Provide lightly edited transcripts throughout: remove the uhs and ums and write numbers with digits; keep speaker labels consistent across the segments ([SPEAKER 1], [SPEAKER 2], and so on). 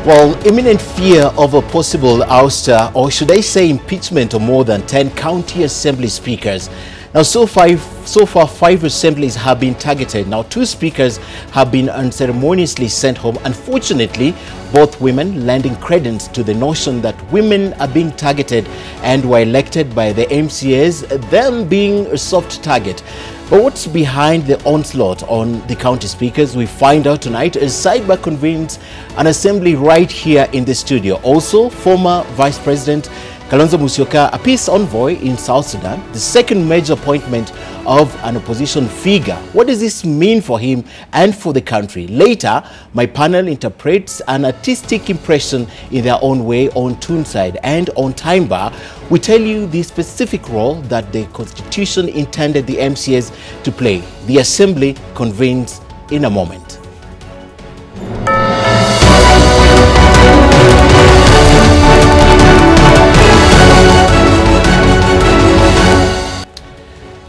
[SPEAKER 1] Well, imminent fear of a possible ouster, or should I say impeachment, of more than 10 county assembly speakers. Now, so far, 5 assemblies have been targeted. Now, 2 speakers have been unceremoniously sent home. Unfortunately, both women, lending credence to the notion that women are being targeted and were elected by the MCAs, them being a soft target. But what's behind the onslaught on the county speakers? We find out tonight as Cyber convenes an assembly right here in the studio. Also, former Vice President Kalonzo Musyoka, a peace envoy in South Sudan, the second major appointment of an opposition figure. What does this mean for him and for the country? Later, my panel interprets an artistic impression in their own way on Toonside, and on Time Bar, we tell you the specific role that the Constitution intended the MCAs to play. The Assembly convenes in a moment.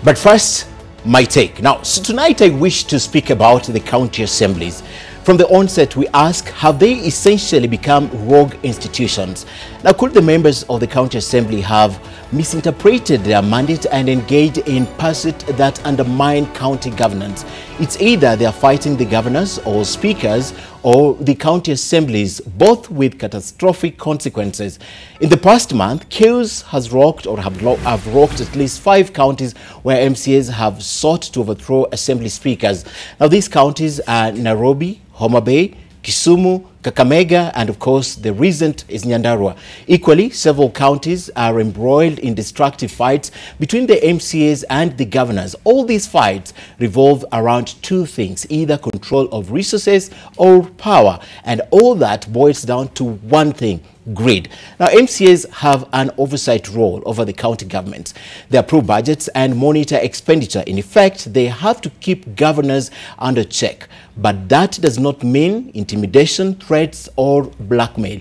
[SPEAKER 1] But first, my take. Now, so tonight I wish to speak about the county assemblies. From the onset, we ask, have they essentially become rogue institutions? Now, could the members of the county assembly have misinterpreted their mandate and engaged in pursuits that undermine county governance? It's either they are fighting the governors or speakers or the county assemblies, both with catastrophic consequences. In the past month, chaos has rocked or have rocked at least 5 counties where MCAs have sought to overthrow assembly speakers. Now, these counties are Nairobi, Homa Bay, Kisumu, Kakamega, and of course the recent is Nyandarua. Equally, several counties are embroiled in destructive fights between the MCAs and the governors. All these fights revolve around 2 things, either control of resources or power, and all that boils down to one thing: greed. Now, MCAs have an oversight role over the county governments. They approve budgets and monitor expenditure. In effect, they have to keep governors under check. But that does not mean intimidation, threats, or blackmail.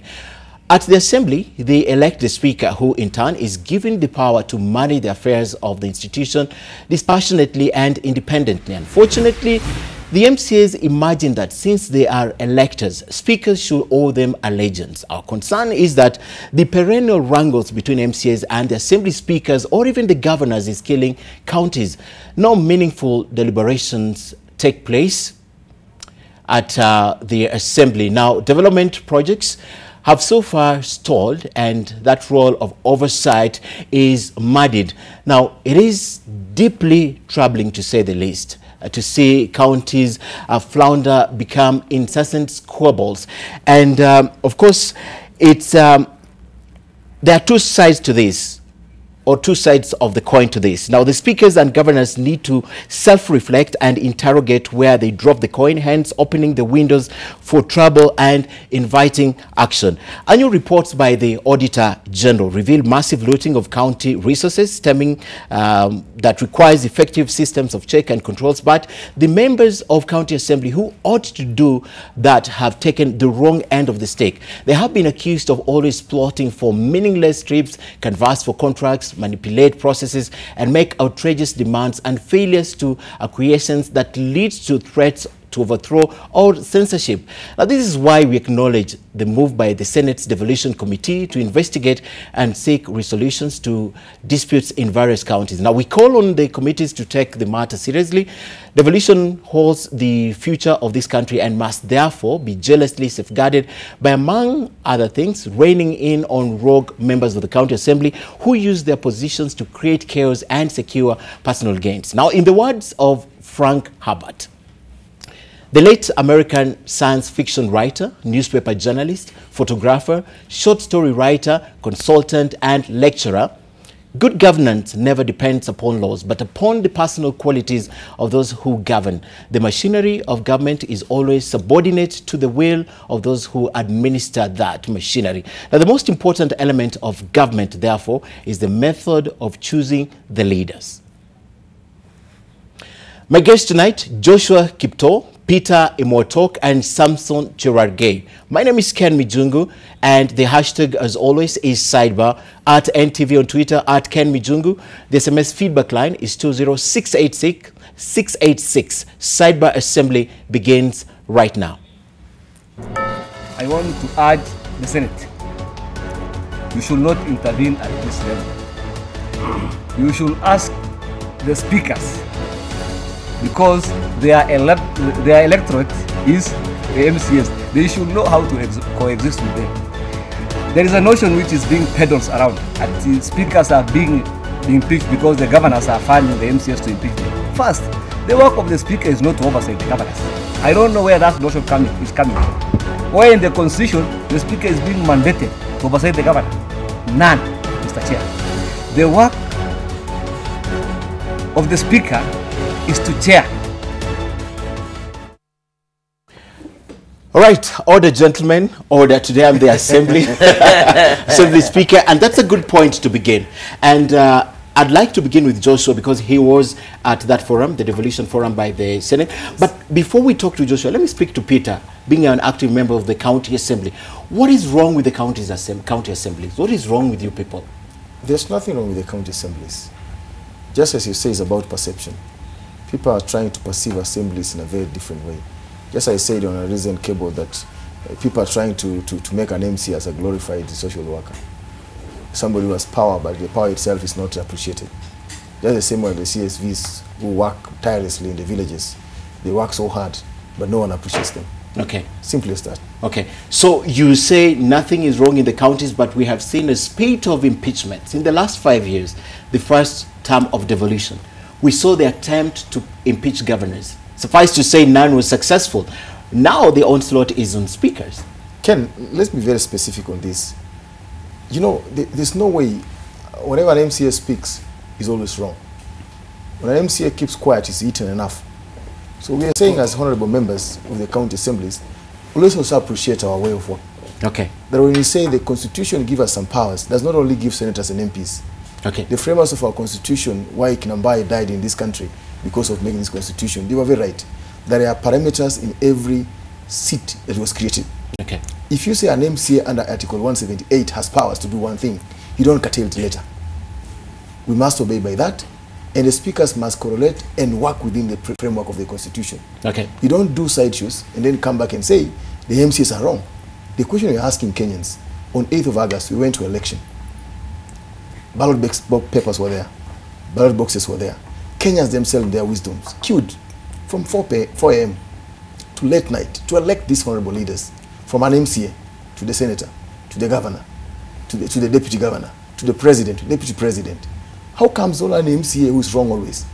[SPEAKER 1] At the assembly, they elect the speaker, who in turn is given the power to manage the affairs of the institution dispassionately and independently. Unfortunately, the MCAs imagine that since they are electors, speakers should owe them allegiance. Our concern is that the perennial wrangles between MCAs and the assembly speakers or even the governors is killing counties. No meaningful deliberations take place at the assembly. Now, development projects have so far stalled, and that role of oversight is muddied. Now, it is deeply troubling, to say the least, to see counties flounder, become incessant squabbles. And of course, it's there are 2 sides to this, or 2 sides of the coin to this. Now, the speakers and governors need to self-reflect and interrogate where they drop the coin, hence opening the windows for trouble and inviting action. Annual reports by the Auditor General reveal massive looting of county resources stemming that requires effective systems of check and controls, but the members of county assembly who ought to do that have taken the wrong end of the stick. They have been accused of always plotting for meaningless trips, canvass for contracts, manipulate processes, and make outrageous demands and failures to acquiescence that leads to threats to overthrow or censorship. Now, this is why we acknowledge the move by the Senate's Devolution Committee to investigate and seek resolutions to disputes in various counties. Now, we call on the committees to take the matter seriously. Devolution holds the future of this country and must therefore be jealously safeguarded by, among other things, reining in on rogue members of the county assembly who use their positions to create chaos and secure personal gains. Now, in the words of Frank Herbert, the late American science fiction writer, newspaper journalist, photographer, short story writer, consultant, and lecturer, good governance never depends upon laws, but upon the personal qualities of those who govern. The machinery of government is always subordinate to the will of those who administer that machinery. Now, the most important element of government, therefore, is the method of choosing the leaders. My guests tonight, Joshua Kipto, Peter Imotok, and Samson Cherargei. My name is Ken Mijungu, and the hashtag, as always, is Sidebar, at NTV on Twitter, at Ken Mijungu. The SMS feedback line is 20686. Sidebar Assembly begins right now.
[SPEAKER 2] I want to urge the Senate. You should not intervene at this level. You should ask the speakers, because their electorate is the MCAs. They should know how to coexist with them. There is a notion which is being peddled around that the speakers are being impeached because the governors are funding the MCAs to impeach them. First, the work of the speaker is not to oversight the governors. I don't know where that notion is coming from. Where in the constitution the speaker is being mandated to oversight the governor? None, Mr. Chair. The work of the speaker is to chair.
[SPEAKER 1] All right, order, gentlemen, order. Today I'm the assembly speaker, and that's a good point to begin. And I'd like to begin with Joshua because he was at that forum, the devolution forum by the Senate. But before we talk to Joshua, let me speak to Peter, being an active member of the county assembly. What is wrong with the county assemblies? What is wrong with you people?
[SPEAKER 3] There's nothing wrong with the county assemblies. Just as you say, it's about perception. People are trying to perceive assemblies in a very different way. Just as I said on a recent cable that people are trying to make an MC as a glorified social worker. Somebody who has power, but the power itself is not appreciated. Just the same way the CSVs who work tirelessly in the villages. They work so hard, but no one appreciates them.
[SPEAKER 1] Okay.
[SPEAKER 3] Simple as that.
[SPEAKER 1] Okay. So you say nothing is wrong in the counties, but we have seen a spate of impeachments in the last 5 years, the first term of devolution. We saw the attempt to impeach governors. Suffice to say, none was successful. Now the onslaught is on speakers.
[SPEAKER 3] Ken, let's be very specific on this. You know, there's no way, whenever an MCA speaks, is always wrong. When an MCA keeps quiet, he's eaten enough. So we are saying as honorable members of the county assemblies, we also appreciate our way of work.
[SPEAKER 1] Okay.
[SPEAKER 3] That when we say the constitution gives us some powers, does not only give senators and MPs.
[SPEAKER 1] Okay.
[SPEAKER 3] The framers of our constitution, why Kinambai died in this country, because of making this constitution, they were very right. There are parameters in every seat that was created.
[SPEAKER 1] Okay.
[SPEAKER 3] If you say an MCA under Article 178 has powers to do one thing, you don't curtail it later. We must obey by that, and the speakers must correlate and work within the framework of the Constitution.
[SPEAKER 1] Okay.
[SPEAKER 3] You don't do side shows and then come back and say the MCAs are wrong. The question you're asking Kenyans, on 8th of August, we went to election. Ballot papers were there. Ballot boxes were there. Kenyans themselves, in their wisdoms, queued from 4 a.m. to late night to elect these honorable leaders, from an MCA to the senator, to the governor, to the deputy governor, to the president, to the deputy president. How comes only an MCA who's wrong always?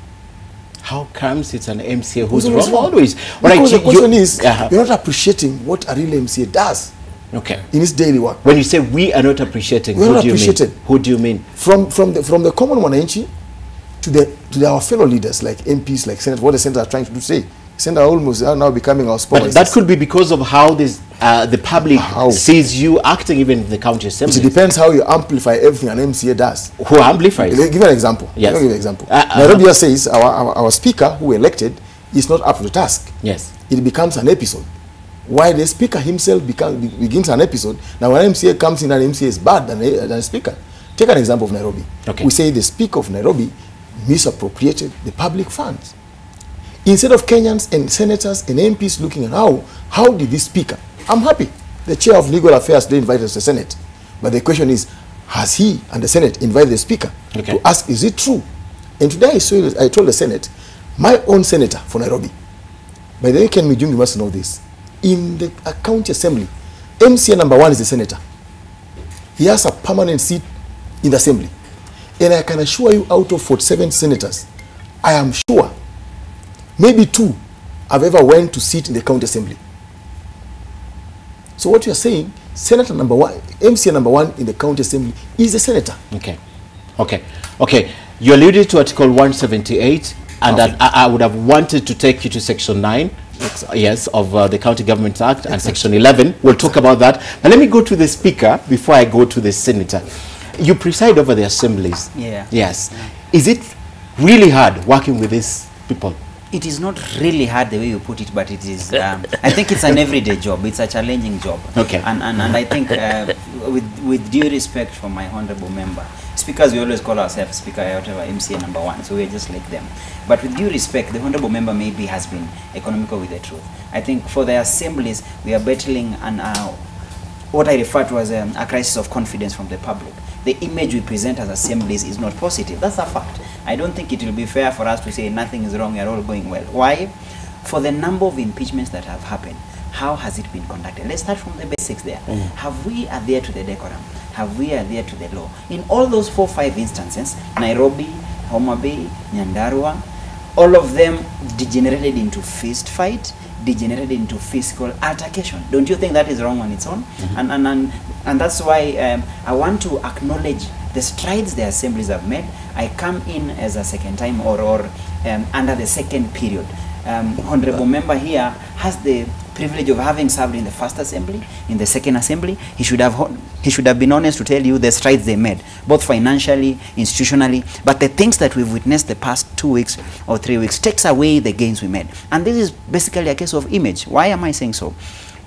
[SPEAKER 1] How comes it's an MCA who's wrong always?
[SPEAKER 3] Because the question is, you're not appreciating what a real MCA does.
[SPEAKER 1] Okay.
[SPEAKER 3] In his daily work.
[SPEAKER 1] When you say we are not appreciating,
[SPEAKER 3] who do you mean?
[SPEAKER 1] Who do you mean?
[SPEAKER 3] From the common wananchi to our fellow leaders like MPs, like senators, what the senators are trying to do today. Senators almost are now becoming our sponsors.
[SPEAKER 1] But that could be because of how this the public sees you acting even in the county assembly.
[SPEAKER 3] It depends how you amplify everything an MCA does.
[SPEAKER 1] Who amplifies?
[SPEAKER 3] Give an example.
[SPEAKER 1] Yes.
[SPEAKER 3] Let me give an example. Nairobi says our speaker who elected is not up to the task.
[SPEAKER 1] Yes.
[SPEAKER 3] It becomes an episode. Why the speaker himself begins an episode. Now when an MCA comes in, an MCA is bad than a speaker. Take an example of Nairobi.
[SPEAKER 1] Okay.
[SPEAKER 3] We say the speaker of Nairobi misappropriated the public funds. Instead of Kenyans and senators and MPs looking at how did this speaker, I'm happy. The chair of legal affairs they invited us to the Senate. But the question is, has he and the Senate invited the speaker to ask, is it true? And today I told the Senate, my own senator for Nairobi, by the way, Ken Mijungi must know this. In the county assembly, MCA number 1 is the senator. He has a permanent seat in the assembly. And I can assure you, out of 47 senators, I am sure maybe 2 have ever went to sit in the county assembly. So what you are saying, senator number 1, MCA number 1 in the county assembly is the senator.
[SPEAKER 1] Okay. Okay. Okay. You alluded to Article 178, and I would have wanted to take you to Section 9. Exactly. Yes, of the County Government Act and Section 11. We'll talk about that. But let me go to the speaker before I go to the senator. You preside over the assemblies.
[SPEAKER 4] Yeah.
[SPEAKER 1] Yes. Is it really hard working with these people?
[SPEAKER 4] It is not really hard the way you put it, but it is. I think it's an everyday job. It's a challenging job.
[SPEAKER 1] Okay.
[SPEAKER 4] And I think with due respect for my honorable member, speakers, we always call ourselves speaker, whatever, MCA number 1, so we're just like them. But with due respect, the honorable member maybe has been economical with the truth. I think for the assemblies, we are battling what I refer to as a crisis of confidence from the public. The image we present as assemblies is not positive. That's a fact. I don't think it will be fair for us to say nothing is wrong, we are all going well. Why? For the number of impeachments that have happened, how has it been conducted? Let's start from the basics there. Have we adhered to the decorum? Have we adhered to the law? In all those 4 or 5 instances, Nairobi, Homa Bay, Nyandarua, all of them degenerated into fist fight, degenerated into physical altercation. Don't you think that is wrong on its own? And that's why I want to acknowledge the strides the assemblies have made. I come in as a second time or under the second period. Honorable member here has the privilege of having served in the first assembly, in the second assembly. He should have been honest to tell you the strides they made, both financially, institutionally. But the things that we've witnessed the past 2 weeks or 3 weeks takes away the gains we made. And this is basically a case of image. Why am I saying so?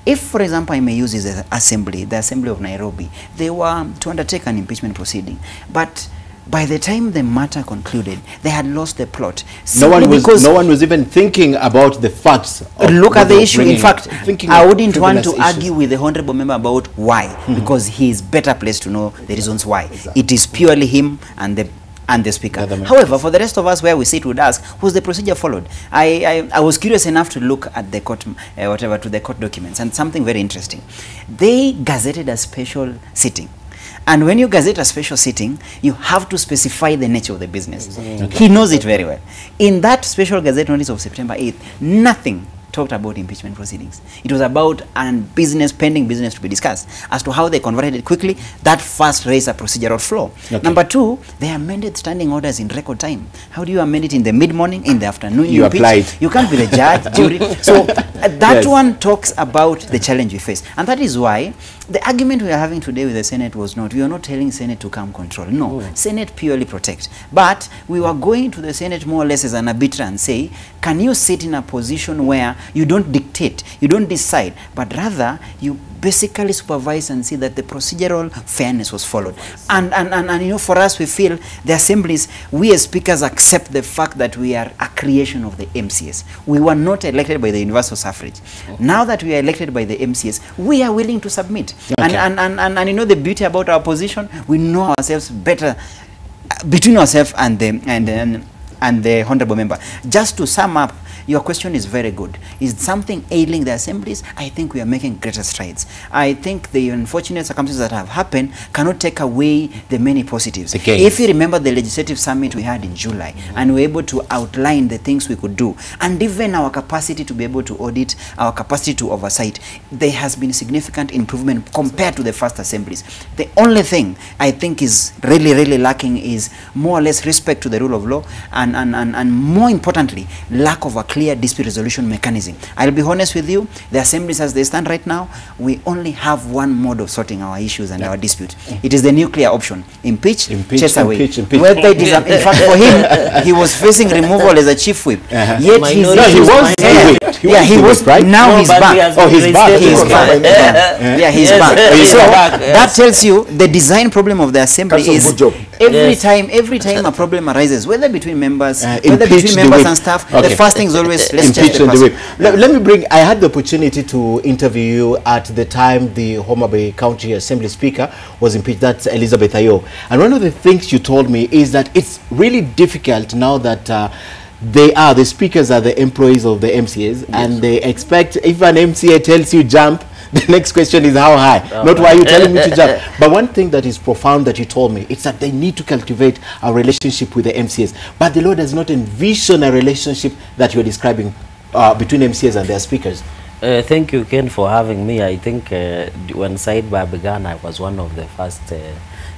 [SPEAKER 4] If, for example, I may use this assembly, the assembly of Nairobi, they were to undertake an impeachment proceeding. But by the time the matter concluded, they had lost the plot.
[SPEAKER 1] No one was even thinking about the facts.
[SPEAKER 4] Look at the issue. In fact, I wouldn't want to
[SPEAKER 1] issues.
[SPEAKER 4] argue with the honorable member about why, because he is better placed to know the reasons why. It is purely him and the speaker. However, for the rest of us where we sit, would ask, was the procedure followed? I was curious enough to look at the court, to the court documents, and something very interesting. They gazetted a special sitting. And when you gazette a special sitting, you have to specify the nature of the business. He knows it very well. In that special gazette notice of September 8th, nothing talked about impeachment proceedings. It was about pending business to be discussed. As to how they converted it quickly, that first raised a procedural flaw. Number 2, they amended standing orders in record time. How do you amend it in the mid-morning, in the afternoon?
[SPEAKER 1] You applied.
[SPEAKER 4] You can't be the judge, jury. So that one talks about the challenge we face. And that is why the argument we are having today with the Senate was not, we are not telling Senate to come control. No, Senate purely protect. But we were going to the Senate more or less as an arbiter and say, can you sit in a position where you don't dictate, you don't decide, but rather you basically supervise and see that the procedural fairness was followed. And you know, for us, we feel the assemblies, we as speakers accept the fact that we are a creation of the MCAs. We were not elected by the universal suffrage. Now that we are elected by the MCAs, we are willing to submit. And you know the beauty about our position, we know ourselves better between ourselves and the honorable member. Just to sum up, your question is very good. Is something ailing the assemblies? I think we are making greater strides. I think the unfortunate circumstances that have happened cannot take away the many positives. If you remember the legislative summit we had in July, and we were able to outline the things we could do, and even our capacity to be able to audit, our capacity to oversight, there has been significant improvement compared to the first assemblies. The only thing I think is really lacking is more or less respect to the rule of law, and more importantly, lack of a clear dispute resolution mechanism. I'll be honest with you, the assemblies as they stand right now, we only have one mode of sorting our issues and our dispute. It is the nuclear option. Impeach, chase away. Whether it is, in fact, for him, he was facing removal as a chief whip. Yet he was right? Now he's back.
[SPEAKER 1] Oh, he's back.
[SPEAKER 4] He's back. Yeah, he's back. So that tells you the design problem of the assembly is every time a problem arises, whether between members, whether between members and staff, the first thing is always let's change the person.
[SPEAKER 1] Let me bring, I had the opportunity to interview you at the time the Homa Bay County Assembly Speaker was impeached. That's Elizabeth Ayo. And one of the things you told me is that it's really difficult now that the speakers are the employees of the MCAs, and they expect, if an MCA tells you jump, the next question is how high, not why you're telling me to jump. But one thing that is profound that you told me, it's that they need to cultivate a relationship with the MCAs. But the law does not envision a relationship that you're describing between MCAs and their speakers.
[SPEAKER 5] Thank you, Ken, for having me. I think when Sidebar began, I was one of the first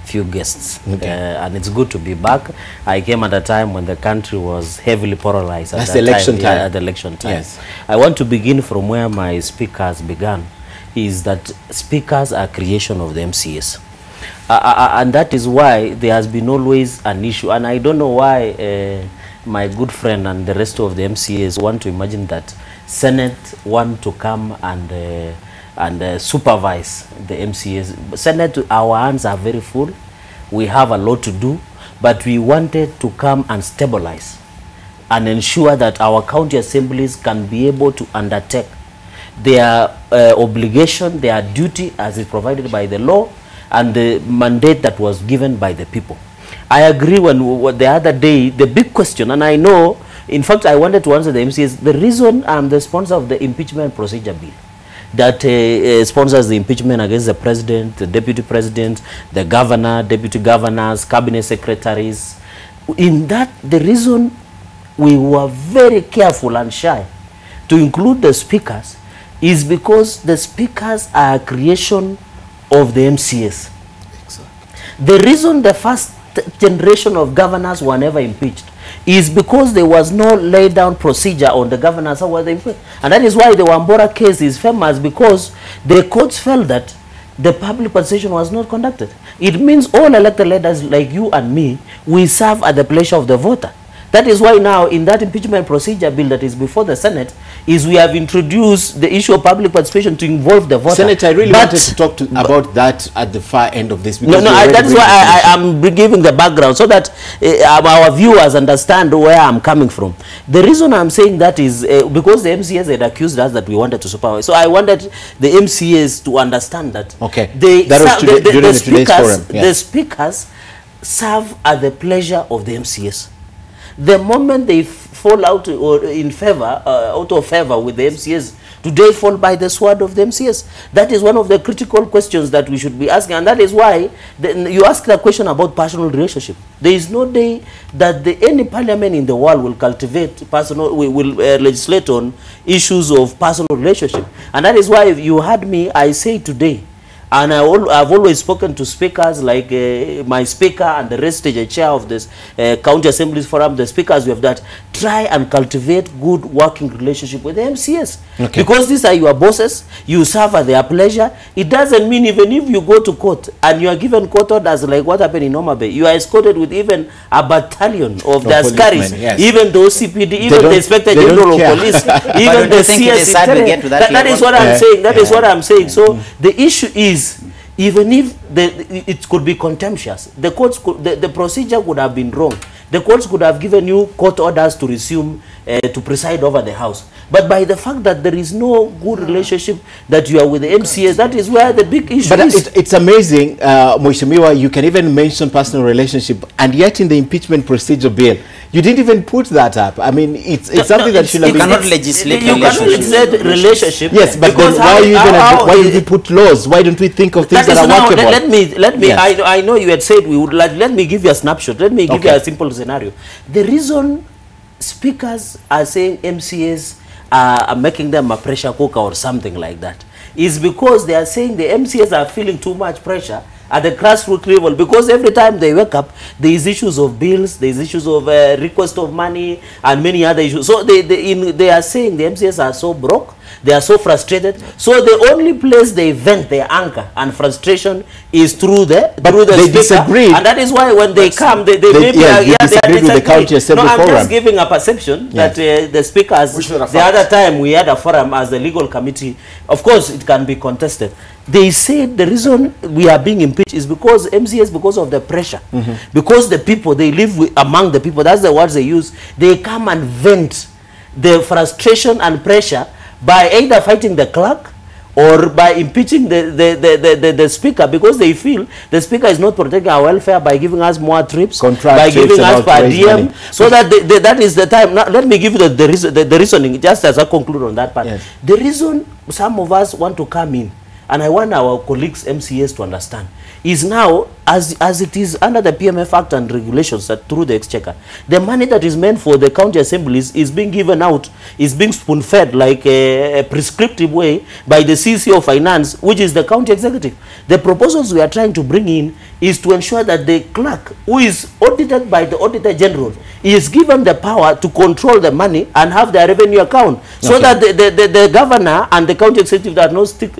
[SPEAKER 5] few guests. And it's good to be back. I came at a time when the country was heavily polarized.
[SPEAKER 1] That's the election time.
[SPEAKER 5] Yeah, at the election time.
[SPEAKER 1] Yes.
[SPEAKER 5] I want to begin from where my speakers began. Is that speakers are creation of the MCAs. And that is why there has been always an issue. And I don't know why my good friend and the rest of the MCAs want to imagine that Senate want to come and supervise the MCAs. Senate, our hands are very full. We have a lot to do. But we wanted to come and stabilize and ensure that our county assemblies can be able to undertake their obligation, their duty as is provided by the law and the mandate that was given by the people. I agree when the other day, the big question, and I know, in fact, I wanted to answer the MCAs, the reason I'm the sponsor of the impeachment procedure bill that sponsors the impeachment against the president, the deputy president, the governor, deputy governors, cabinet secretaries. In that, the reason we were very careful and shy to include the speakers is because the speakers are a creation of the MCAs.
[SPEAKER 3] Exactly.
[SPEAKER 5] The reason the first generation of governors were never impeached is because there was no laid down procedure on the governors who were impeached. And that is why the Wambora case is famous, because the courts felt that the public participation was not conducted. It means all elected leaders like you and me, we serve at the pleasure of the voter. That is why now in that impeachment procedure bill that is before the Senate, is we have introduced the issue of public participation to involve the voter.
[SPEAKER 1] Senator, I really wanted to talk about that at the far end of this.
[SPEAKER 5] No, that is why I am giving the background so that our viewers understand where I'm coming from. The reason I'm saying that is because the MCAs had accused us that we wanted to supervise. So I wanted the MCAs to understand that.
[SPEAKER 1] Okay. The
[SPEAKER 5] speakers serve at the pleasure of the MCAs. The moment they fall out or in favor, out of favor with the MCAs, do they fall by the sword of the MCAs? That is one of the critical questions that we should be asking, and that is why you ask the question about personal relationship. There is no day that any parliament in the world will cultivate personal, will legislate on issues of personal relationship, and that is why if you heard me, I say today. And I've always spoken to speakers like my speaker and the rest of the chair of this County Assemblies Forum, the speakers we have that, try and cultivate good working relationship with the MCAs. Okay. Because these are your bosses, you serve at their pleasure. It doesn't mean even if you go to court and you are given court orders like what happened in Oma Bay, you are escorted with even a battalion of the Askaris, yes. Even the OCPD, even the Inspector General of Police, even the CS. That is what I'm saying. That is what I'm saying. So the issue is, even if it could be contemptuous, the courts could, the procedure would have been wrong. The courts could have given you court orders to resume to preside over the house. But by the fact that there is no good relationship that you are with the MCAs, that is where the big issue is.
[SPEAKER 1] It's amazing, Mheshimiwa, you can even mention personal relationship, and yet in the impeachment procedure bill, you didn't even put that up. I mean, it's something that should have been...
[SPEAKER 4] You cannot legislate
[SPEAKER 5] relationship.
[SPEAKER 1] Yes, but then why did you put laws? Why don't we think of things that are workable?
[SPEAKER 5] Let me.
[SPEAKER 1] Yes.
[SPEAKER 5] I know you had said we would like. Let me give you a snapshot. Let me give you a simple scenario. The reason speakers are saying MCAs are making them a pressure cooker or something like that is because they are saying the MCAs are feeling too much pressure at the grassroots level, because every time they wake up, there is issues of bills, there is issues of request of money, and many other issues. So they are saying the MCAs are so broke, they are so frustrated. So the only place they vent their anger and frustration is through the speaker.
[SPEAKER 1] Disagree,
[SPEAKER 5] and that is why when they come, they
[SPEAKER 1] disagree with the County Assembly Forum.
[SPEAKER 5] I'm just giving a perception that the speakers, the other time we had a forum as the legal committee, of course it can be contested. They said the reason we are being impeached is because MCAs, because of the pressure, because the people, they live among the people, that's the words they use, they come and vent the frustration and pressure by either fighting the clerk or by impeaching the speaker, because they feel the speaker is not protecting our welfare by giving us more trips, by giving us per diem, so that that is the time. Now, let me give you the reasoning, just as I conclude on that part. Yes. The reason some of us want to come in, and I want our colleagues MCAs to understand, is now, as it is under the PMF Act and regulations that through the Exchequer, the money that is meant for the county assemblies is being given out, is being spoon-fed like a prescriptive way by the CC of Finance, which is the county executive. The proposals we are trying to bring in is to ensure that the clerk, who is audited by the Auditor General, is given the power to control the money and have their revenue account, so that the governor and the county executive that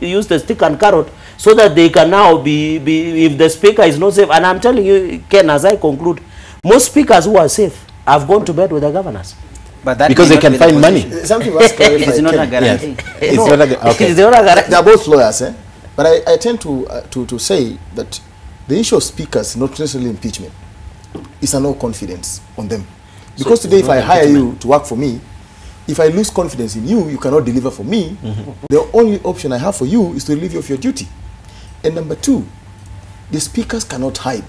[SPEAKER 5] use the stick and carrot, so that they can now be if the speaker is not safe. And I'm telling you, Ken, as I conclude, most speakers who are safe have gone to bed with the governors.
[SPEAKER 1] But that because they can find money.
[SPEAKER 3] Something was
[SPEAKER 4] it's not a guarantee.
[SPEAKER 1] Yes. It's not a guarantee.
[SPEAKER 3] They are both lawyers, eh? But I tend to say that the issue of speakers, not necessarily impeachment, is a no confidence on them. Because today, if I hire you to work for me, If I lose confidence in you, you cannot deliver for me. The only option I have for you is to relieve you of your duty. And number two, the speakers cannot hide.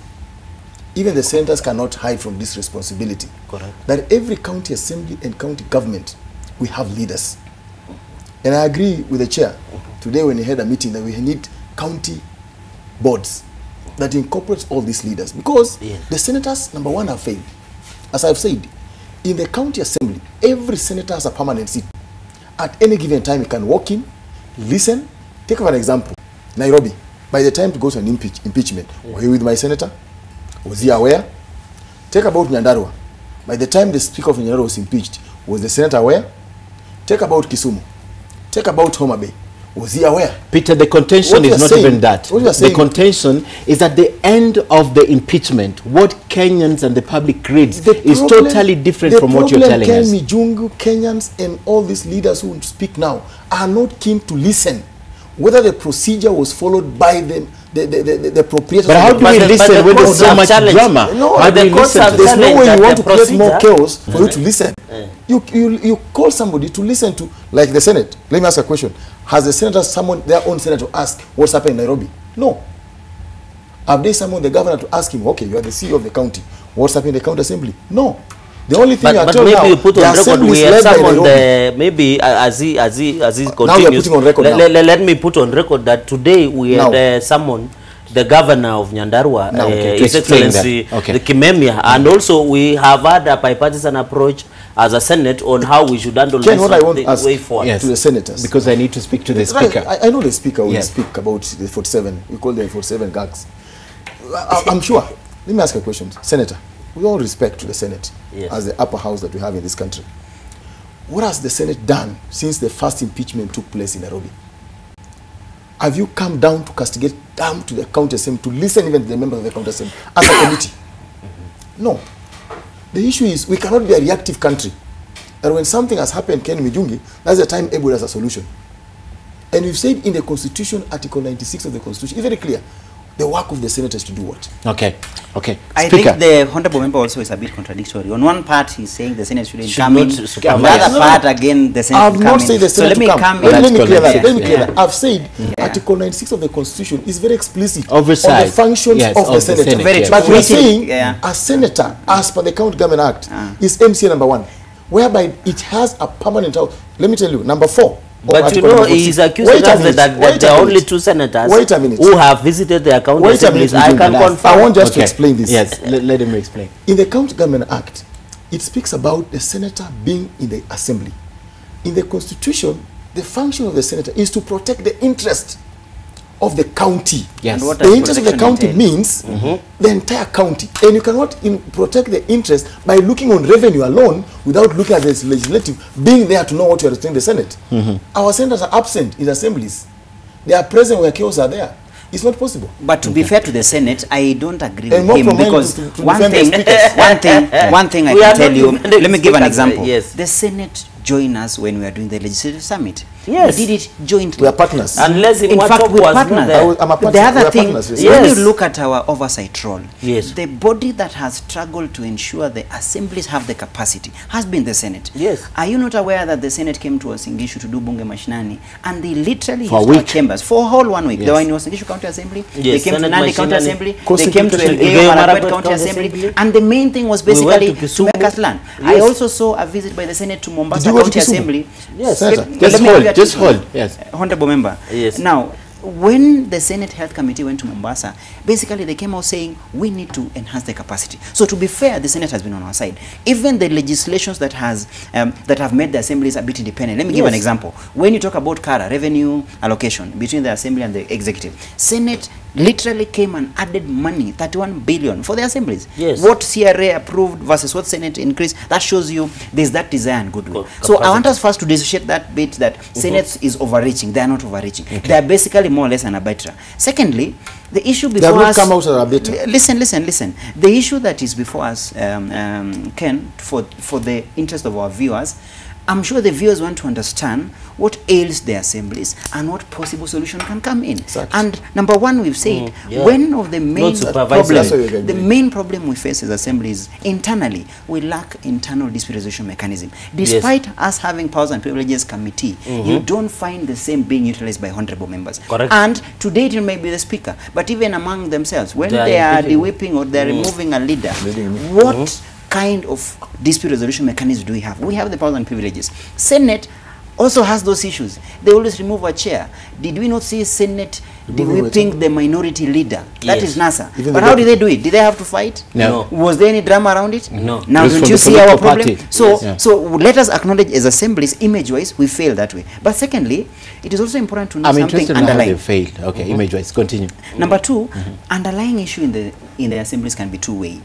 [SPEAKER 3] Even the senators cannot hide from this responsibility.
[SPEAKER 5] Correct.
[SPEAKER 3] That every county assembly and county government, we have leaders. And I agree with the chair today when he had a meeting that we need county boards that incorporates all these leaders. Because the senators, number one, have failed. As I've said, in the county assembly, every senator has a permanent seat. At any given time, he can walk in, listen. Take for an example, Nairobi. By the time to go to an impeachment, were you with my senator? Was he aware? Take about Nyandarua. By the time the Speaker of Nyandarua was impeached, was the senator aware? Take about Kisumu. Take about Homa Bay. Was he aware?
[SPEAKER 1] Peter, the contention is not even that.
[SPEAKER 3] The
[SPEAKER 1] contention is at the end of the impeachment, what Kenyans and the public reads is totally different from what you're telling us.
[SPEAKER 3] The problem, Kenyans and all these leaders who speak now are not keen to listen. Whether the procedure was followed by the proprietors.
[SPEAKER 1] But how do we listen when there's so much drama?
[SPEAKER 3] No,
[SPEAKER 1] how do we listen?
[SPEAKER 3] There's no way you want to create more chaos for you to listen. You call somebody to listen to, like the Senate. Let me ask a question. Has the senator summoned their own senator to ask what's happening in Nairobi? No. Have they summoned the governor to ask him, okay, you are the CEO of the county, what's happening in the county assembly? No. The only thing
[SPEAKER 5] but maybe you put on record, we have summoned maybe as he continues.
[SPEAKER 3] Now we are putting on record
[SPEAKER 5] let me put on record that today we had summoned the governor of Nyandarua, His Excellency the Kimemia, and also we have had a bipartisan approach as a Senate on how we should handle this way forward.
[SPEAKER 3] To the senators.
[SPEAKER 1] Because I need to speak to the speaker.
[SPEAKER 3] I know the speaker will speak about the 47. We call them 47 gags. I'm sure. Let me ask a question. Senator, with all respect to the Senate, as the upper house that we have in this country, what has the Senate done since the first impeachment took place in Nairobi? Have you come down to castigate, down to the county assembly, to listen even to the members of the county assembly as a committee? No. The issue is we cannot be a reactive country. And when something has happened, Ken Mijungi, that's the time everybody has a solution. And we've said in the Constitution, Article 96 of the Constitution, it's very clear. The work of the Senate is to do what?
[SPEAKER 1] Okay. Okay.
[SPEAKER 4] I think the honorable member also is a bit contradictory. On one part, he's saying the Senate shouldn't come in. On the other part, again, the Senate
[SPEAKER 3] should come in. I've not said the Senate should come in. Let me clear that. Let me clear that. I've said Article 96 of the Constitution is very explicit
[SPEAKER 1] oversight
[SPEAKER 3] on the functions of the Senate.
[SPEAKER 4] Very
[SPEAKER 3] but we're saying a senator, as per the County Government Act, is MCA number 1, whereby it has a permanent house. Let me tell you, number 4.
[SPEAKER 5] But you know, he's accusing us that there are only 2 senators who have visited their county assemblies. I can confirm.
[SPEAKER 3] I want just to explain this.
[SPEAKER 1] Yes, let him explain.
[SPEAKER 3] In the County Government Act, it speaks about the senator being in the assembly. In the Constitution, the function of the senator is to protect the interest of the county.
[SPEAKER 1] Yes.
[SPEAKER 3] The interest of the county means the entire county. And you cannot protect the interest by looking on revenue alone without looking at the legislative, being there to know what you are doing in the Senate. Our senators are absent in assemblies. They are present where chaos are there. It's not possible.
[SPEAKER 4] But to be fair to the Senate, I don't agree with him because one thing I can tell you, let me give an example. The Senate join us when we are doing the legislative summit.
[SPEAKER 5] Yes.
[SPEAKER 4] We did it jointly.
[SPEAKER 3] We are partners.
[SPEAKER 5] Unless
[SPEAKER 4] in fact, we are partners. The other thing, when you look at our oversight role, the body that has struggled to ensure the assemblies have the capacity has been the Senate.
[SPEAKER 5] Yes.
[SPEAKER 4] Are you not aware that the Senate came to Uasin-Gishu to do bunge mashinani, and they literally used our chambers for a whole 1 week? They were in Uasin-Gishu County Assembly, they came to Nandi County Assembly, they came to Elgeyo-Marakwet County Assembly, and the main thing was basically to make us learn. I also saw a visit by the Senate to Mombasa County Assembly.
[SPEAKER 1] Yes, just hold. Yes,
[SPEAKER 4] honorable member.
[SPEAKER 5] Yes.
[SPEAKER 4] Now, when the Senate Health Committee went to Mombasa, basically they came out saying we need to enhance the capacity. So to be fair, the Senate has been on our side. Even the legislations that have made the assemblies a bit independent. Let me give an example. When you talk about CARA, revenue allocation between the assembly and the executive, Senate literally came and added money, 31 billion for the assemblies.
[SPEAKER 5] Yes.
[SPEAKER 4] What CRA approved versus what Senate increased, that shows you there's that desire and goodwill. So I want us first to dissociate that bit that Senate is overreaching. They are not overreaching. They are basically more or less an arbiter. Secondly, the issue before us...
[SPEAKER 3] come out as an arbiter.
[SPEAKER 4] Listen. The issue that is before us, Ken, for the interest of our viewers, I'm sure the viewers want to understand what ails the assemblies and what possible solution can come in.
[SPEAKER 3] Exactly.
[SPEAKER 4] And number one, we've said,
[SPEAKER 5] yeah.
[SPEAKER 4] one of the main
[SPEAKER 5] supervisory.
[SPEAKER 4] the main problem we face as assemblies internally, we lack internal dispute resolution mechanism. Despite us having powers and privileges committee, you don't find the same being utilized by honorable members.
[SPEAKER 5] Correct.
[SPEAKER 4] And today it may be the speaker, but even among themselves, when
[SPEAKER 5] They
[SPEAKER 4] they
[SPEAKER 5] are
[SPEAKER 4] are
[SPEAKER 5] impeaching.
[SPEAKER 4] de-whipping or they're removing a leader, what kind of dispute resolution mechanism do we have? We have the powers and privileges. Senate also has those issues. They always remove a chair. Did we not see Senate de-whipping the minority leader? That
[SPEAKER 5] Yes.
[SPEAKER 4] is NASA.
[SPEAKER 3] Even
[SPEAKER 4] But
[SPEAKER 3] the
[SPEAKER 4] how did they do it? Did they have to fight?
[SPEAKER 1] No.
[SPEAKER 4] Was there any drama around it?
[SPEAKER 5] No.
[SPEAKER 4] Now
[SPEAKER 1] It was
[SPEAKER 4] don't
[SPEAKER 1] from
[SPEAKER 4] you
[SPEAKER 1] the
[SPEAKER 4] see our
[SPEAKER 1] political
[SPEAKER 4] problem?
[SPEAKER 1] party.
[SPEAKER 4] So,
[SPEAKER 1] Yes.
[SPEAKER 4] so let us acknowledge as assemblies, image-wise, we fail that way. But secondly, it is also important to know
[SPEAKER 1] I'm
[SPEAKER 4] something
[SPEAKER 1] interested in how they
[SPEAKER 4] underlying.
[SPEAKER 1] failed. Okay, image-wise, continue.
[SPEAKER 4] Number two, underlying issue in the assemblies can be two-way.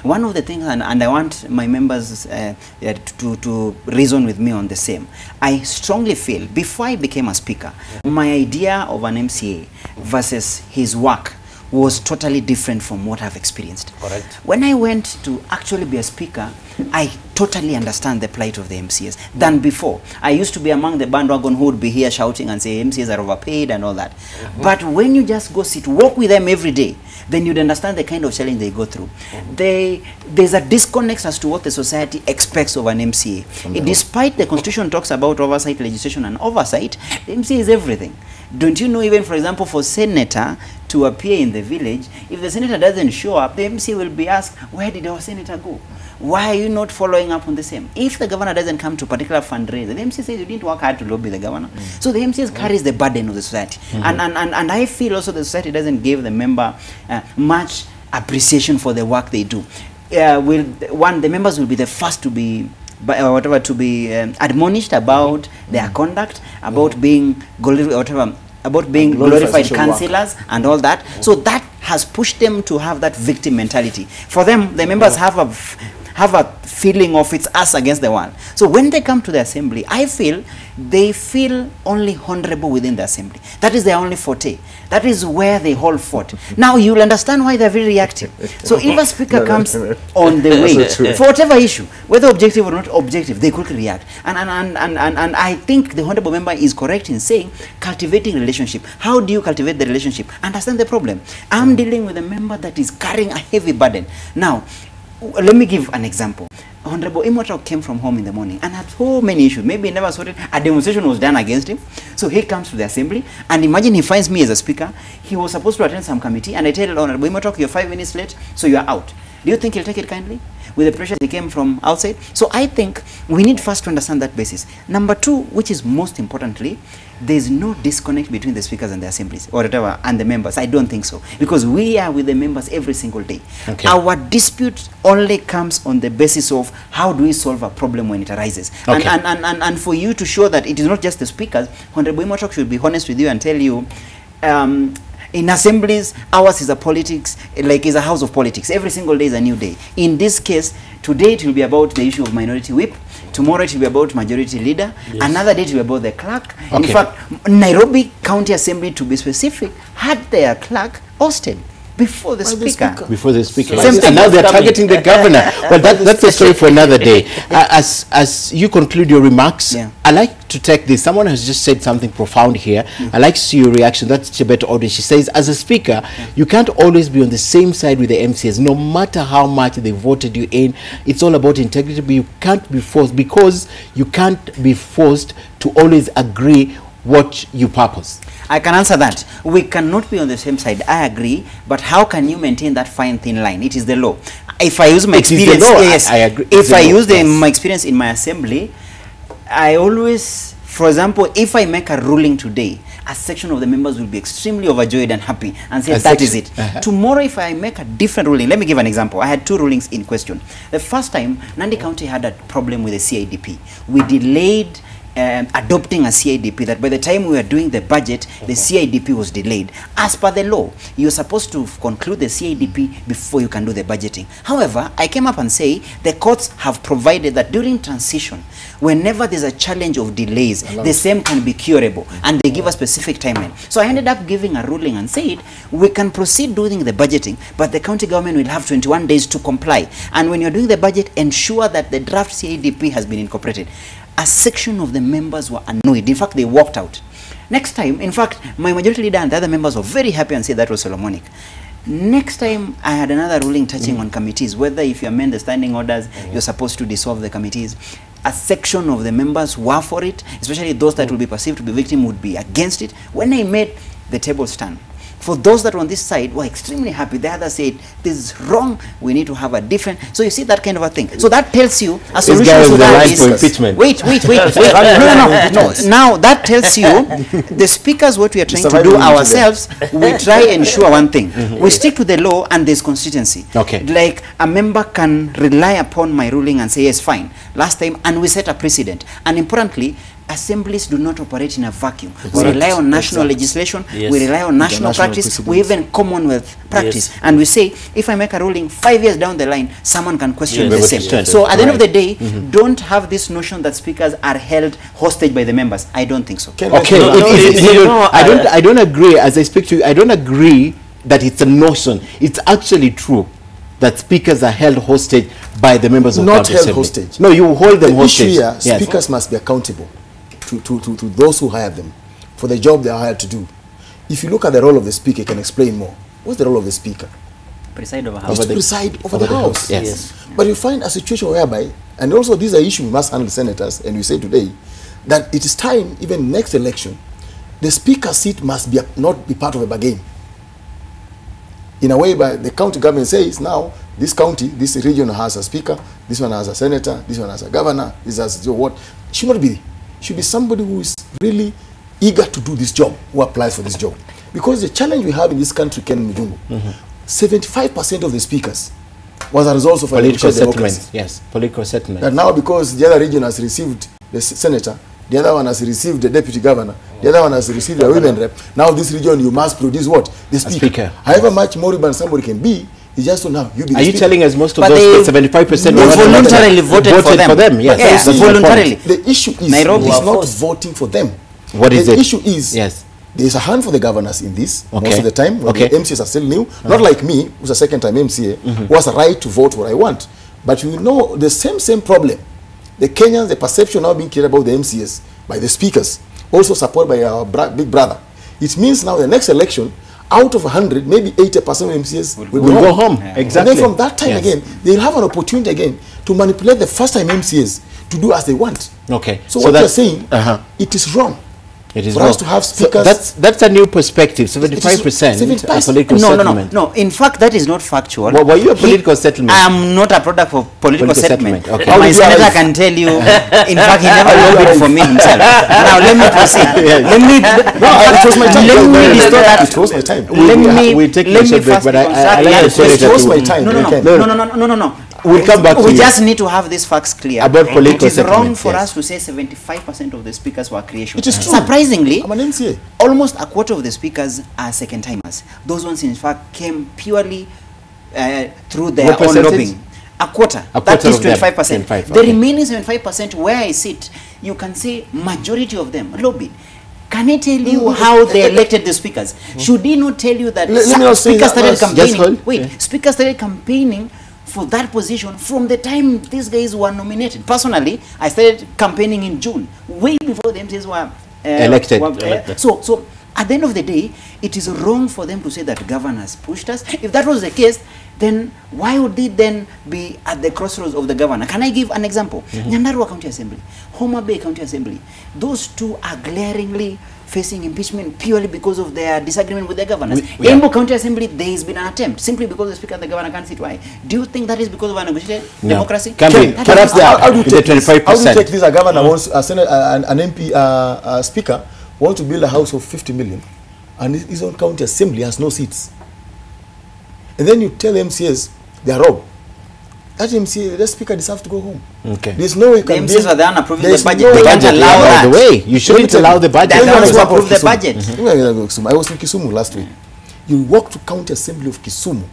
[SPEAKER 4] One of the things, and I want my members to reason with me on the same. I strongly feel, before I became a speaker, my idea of an MCA versus his work was totally different from what I've experienced.
[SPEAKER 5] Correct.
[SPEAKER 4] When I went to actually be a speaker, I totally understand the plight of the MCAs than before. I used to be among the bandwagon who would be here shouting and say MCAs are overpaid and all that. But when you just go walk with them every day, then you'd understand the kind of challenge they go through. There's a disconnect as to what the society expects of an MCA. Despite the Constitution talks about oversight legislation and oversight, the MCA is everything. Don't you know, even for example, for senator to appear in the village, if the senator doesn't show up, the MCA will be asked, where did our senator go? Why are you not following up on the same? If the governor doesn't come to a particular fundraiser, the MCA says you didn't work hard to lobby the governor. So the MCA carries the burden of the society. And I feel also the society doesn't give the member much appreciation for the work they do. The members will be the first to be admonished about their conduct, about being glorified councillors and all that. So that has pushed them to have that victim mentality. For them, the members have a feeling of it's us against the world. So when they come to the assembly, I feel they feel only honorable within the assembly. That is their only forte. That is where they hold fort. Now you'll understand why they're very reactive. So if a speaker comes on the way, for whatever issue, whether objective or not objective, they quickly react. And I think the honorable member is correct in saying cultivating relationship. How do you cultivate the relationship? Understand the problem. I'm dealing with a member that is carrying a heavy burden. Now, let me give an example. Honorable Impeachment came from home in the morning and had so many issues. Maybe he never saw it. A demonstration was done against him. So he comes to the assembly and imagine he finds me as a speaker. He was supposed to attend some committee and I tell Honorable Impeachment, you're 5 minutes late, so you're out. Do you think he'll take it kindly? With the pressure that came from outside? So I think we need first to understand that basis. Number two, which is most importantly, there's no disconnect between the speakers and the assemblies or whatever and the members. I don't think so. Because we are with the members every single day.
[SPEAKER 1] Okay.
[SPEAKER 4] Our dispute only comes on the basis of how do we solve a problem when it arises.
[SPEAKER 1] Okay.
[SPEAKER 4] And for you to show that it is not just the speakers, Honorable Imachok should be honest with you and tell you, in assemblies, ours is a politics, like is a house of politics. Every single day is a new day. In this case, today it will be about the issue of minority whip. Tomorrow it will be about majority leader. Yes. Another day it will be about the clerk.
[SPEAKER 1] Okay.
[SPEAKER 4] In fact, Nairobi County Assembly, to be specific, had their clerk ousted before the speaker.
[SPEAKER 1] Before the speaker.
[SPEAKER 4] Same thing.
[SPEAKER 1] And now they're targeting the governor. Well, that's a story for another day. As you conclude your remarks,
[SPEAKER 4] Yeah.
[SPEAKER 1] I like to take this. Someone has just said something profound here. I like to see your reaction. That's Chebet Ode. She says, as a speaker, you can't always be on the same side with the MCAs, no matter how much they voted you in. It's all about integrity, but you can't be forced, because you can't be forced to always agree what you purpose.
[SPEAKER 4] I can answer that. We cannot be on the same side. I agree, but how can you maintain that fine thin line? It is the law. If I use my experience, yes,
[SPEAKER 1] I agree.
[SPEAKER 4] If I use my experience in my assembly, I always, for example, if I make a ruling today, a section of the members will be extremely overjoyed and happy and say that is it. Tomorrow, if I make a different ruling, let me give an example. I had 2 rulings in question. The first time, Nandi County had a problem with the CIDP. We delayed adopting a CIDP, that by the time we were doing the budget, the CIDP was delayed. As per the law, you're supposed to conclude the CIDP before you can do the budgeting. However, I came up and say the courts have provided that during transition, whenever there's a challenge of delays, the same can be curable, and they give a specific timeline. So I ended up giving a ruling and said we can proceed doing the budgeting, but the county government will have 21 days to comply. And when you're doing the budget, ensure that the draft CIDP has been incorporated. a section of the members were annoyed. In fact, they walked out. Next time, in fact, my majority leader and the other members were very happy and said that was Solomonic. Next time, I had another ruling touching on committees, whether if you amend the standing orders, you're supposed to dissolve the committees. A section of the members were for it, especially those that will be perceived to be victim would be against it. When I made the table stand, for those that were on this side were extremely happy. The others said, this is wrong, we need to have a different. So you see that kind of a thing. So that tells you a solution to that is...
[SPEAKER 1] impeachment.
[SPEAKER 4] Wait. No. Now that tells you, the speakers, what we are trying to do ourselves, we try and ensure one thing. We stick to the law and there's constituency.
[SPEAKER 1] Okay.
[SPEAKER 4] Like a member can rely upon my ruling and say, yes, fine. Last time, and we set a precedent. And importantly, assemblies do not operate in a vacuum. We rely on national legislation, we rely on national practice, we even Commonwealth practice. And we say, if I make a ruling 5 years down the line, someone can question the same. So at the end of the day, don't have this notion that speakers are held hostage by the members. I don't think so.
[SPEAKER 1] I don't agree. As I speak to you, I don't agree that it's a notion. It's actually true that speakers are held hostage by the members of
[SPEAKER 3] not
[SPEAKER 1] County
[SPEAKER 3] held
[SPEAKER 1] Assembly.
[SPEAKER 3] hostage.
[SPEAKER 1] No, you hold them hostage.
[SPEAKER 3] Issue here, speakers must be accountable to those who hire them for the job they are hired to do. If you look at the role of the speaker, you can explain more. What's the role of the speaker?
[SPEAKER 4] Preside over house.
[SPEAKER 3] To preside over the house.
[SPEAKER 1] Yes.
[SPEAKER 3] But you find a situation whereby, and also these are issues we must handle, senators, and we say today that it is time, even next election, the speaker's seat must be not be part of a bargain. In a way, by the county government says now, this county, this region has a speaker, this one has a senator, this one has a governor, this has what. It should not be. It should be somebody who is really eager to do this job, who applies for this job. Because the challenge we have in this country, Ken Mujungu, 75% of the speakers was a result of
[SPEAKER 1] political settlement.
[SPEAKER 3] democracy.
[SPEAKER 1] Yes, political settlement.
[SPEAKER 3] And now because the other region has received the senator, the other one has received the deputy governor, the other one has received the women rep, now this region you must produce what? The speaker. However much moribund somebody can be, it's just so now you be the
[SPEAKER 1] Are you
[SPEAKER 3] speaker.
[SPEAKER 1] telling us most of those 75%
[SPEAKER 4] voluntarily voted for them?
[SPEAKER 1] Yes,
[SPEAKER 4] yes, voluntarily.
[SPEAKER 3] The issue is
[SPEAKER 4] Nairobi
[SPEAKER 3] is not voting for them.
[SPEAKER 1] What is
[SPEAKER 3] the
[SPEAKER 1] it?
[SPEAKER 3] issue is there's a hand for the governors in this most of the time when the MCAs are still new. Not like me, who's a second-time MCA, who has a right to vote what I want. But you know the same problem. The Kenyans, the perception now being created about the MCAs by the speakers, also supported by our big brother. It means now the next election, out of 100, maybe 80% of MCAs will go home.
[SPEAKER 1] Yeah. Exactly.
[SPEAKER 3] And then from that time again, they'll have an opportunity again to manipulate the first-time MCAs to do as they want.
[SPEAKER 1] Okay.
[SPEAKER 3] So what you're saying, it is wrong.
[SPEAKER 1] It is
[SPEAKER 3] for
[SPEAKER 1] wrong.
[SPEAKER 3] us to have speakers.
[SPEAKER 1] So that's a new perspective. 75% political settlement.
[SPEAKER 4] No. In fact, that is not factual.
[SPEAKER 1] Well, were you a political settlement?
[SPEAKER 4] I am not a product of political settlement.
[SPEAKER 1] Okay.
[SPEAKER 4] My senator can tell you. In fact, he never lobbied for me himself. Now let me proceed. Let me.
[SPEAKER 3] It was my time.
[SPEAKER 4] Let me restore that.
[SPEAKER 3] It was my time.
[SPEAKER 1] We take a short break, but I like to say
[SPEAKER 3] it was my time.
[SPEAKER 4] No.
[SPEAKER 1] We'll come back to
[SPEAKER 4] we
[SPEAKER 1] you.
[SPEAKER 4] just need to have these facts clear.
[SPEAKER 1] About political
[SPEAKER 4] It is wrong
[SPEAKER 1] settlement,
[SPEAKER 4] for
[SPEAKER 1] yes.
[SPEAKER 4] us to say 75% of the speakers were creation.
[SPEAKER 3] It is true.
[SPEAKER 4] Surprisingly,
[SPEAKER 3] I'm an MCA.
[SPEAKER 4] almost a quarter of the speakers are second timers. Those ones, in fact, came purely through their own lobbying. A quarter. That is 25%. The remaining 75%, where I sit, you can say majority of them lobbied. Can I tell you how they elected the speakers? Should he not tell you that speakers started campaigning? Speakers started campaigning for that position from the time these guys were nominated. Personally, I started campaigning in June, way before the MCAs were elected. So at the end of the day, it is wrong for them to say that governors pushed us. If that was the case, then why would they then be at the crossroads of the governor? Can I give an example? Nyandarua County Assembly, Homa Bay County Assembly, those two are glaringly facing impeachment purely because of their disagreement with their governors. Embu County Assembly, there has been an attempt simply because the speaker and the governor can't sit. Why? Do you think that is because of a negotiated democracy?
[SPEAKER 1] Perhaps how do you take 25%?
[SPEAKER 3] How do you take this? A governor wants a Senate, an MP, speaker wants to build a house of 50 million, and his own county assembly has no seats. And then you tell MCAs they are robbed. That MCA, that speaker deserves to go home.
[SPEAKER 1] Okay.
[SPEAKER 3] There's no way you can.
[SPEAKER 4] The MCAs are the one approving the budget.
[SPEAKER 3] No
[SPEAKER 4] they can't allow that.
[SPEAKER 1] The way you shouldn't allow the budget.
[SPEAKER 4] They're the ones who approve the budget.
[SPEAKER 3] I was in Kisumu last week. You walk to county assembly of Kisumu,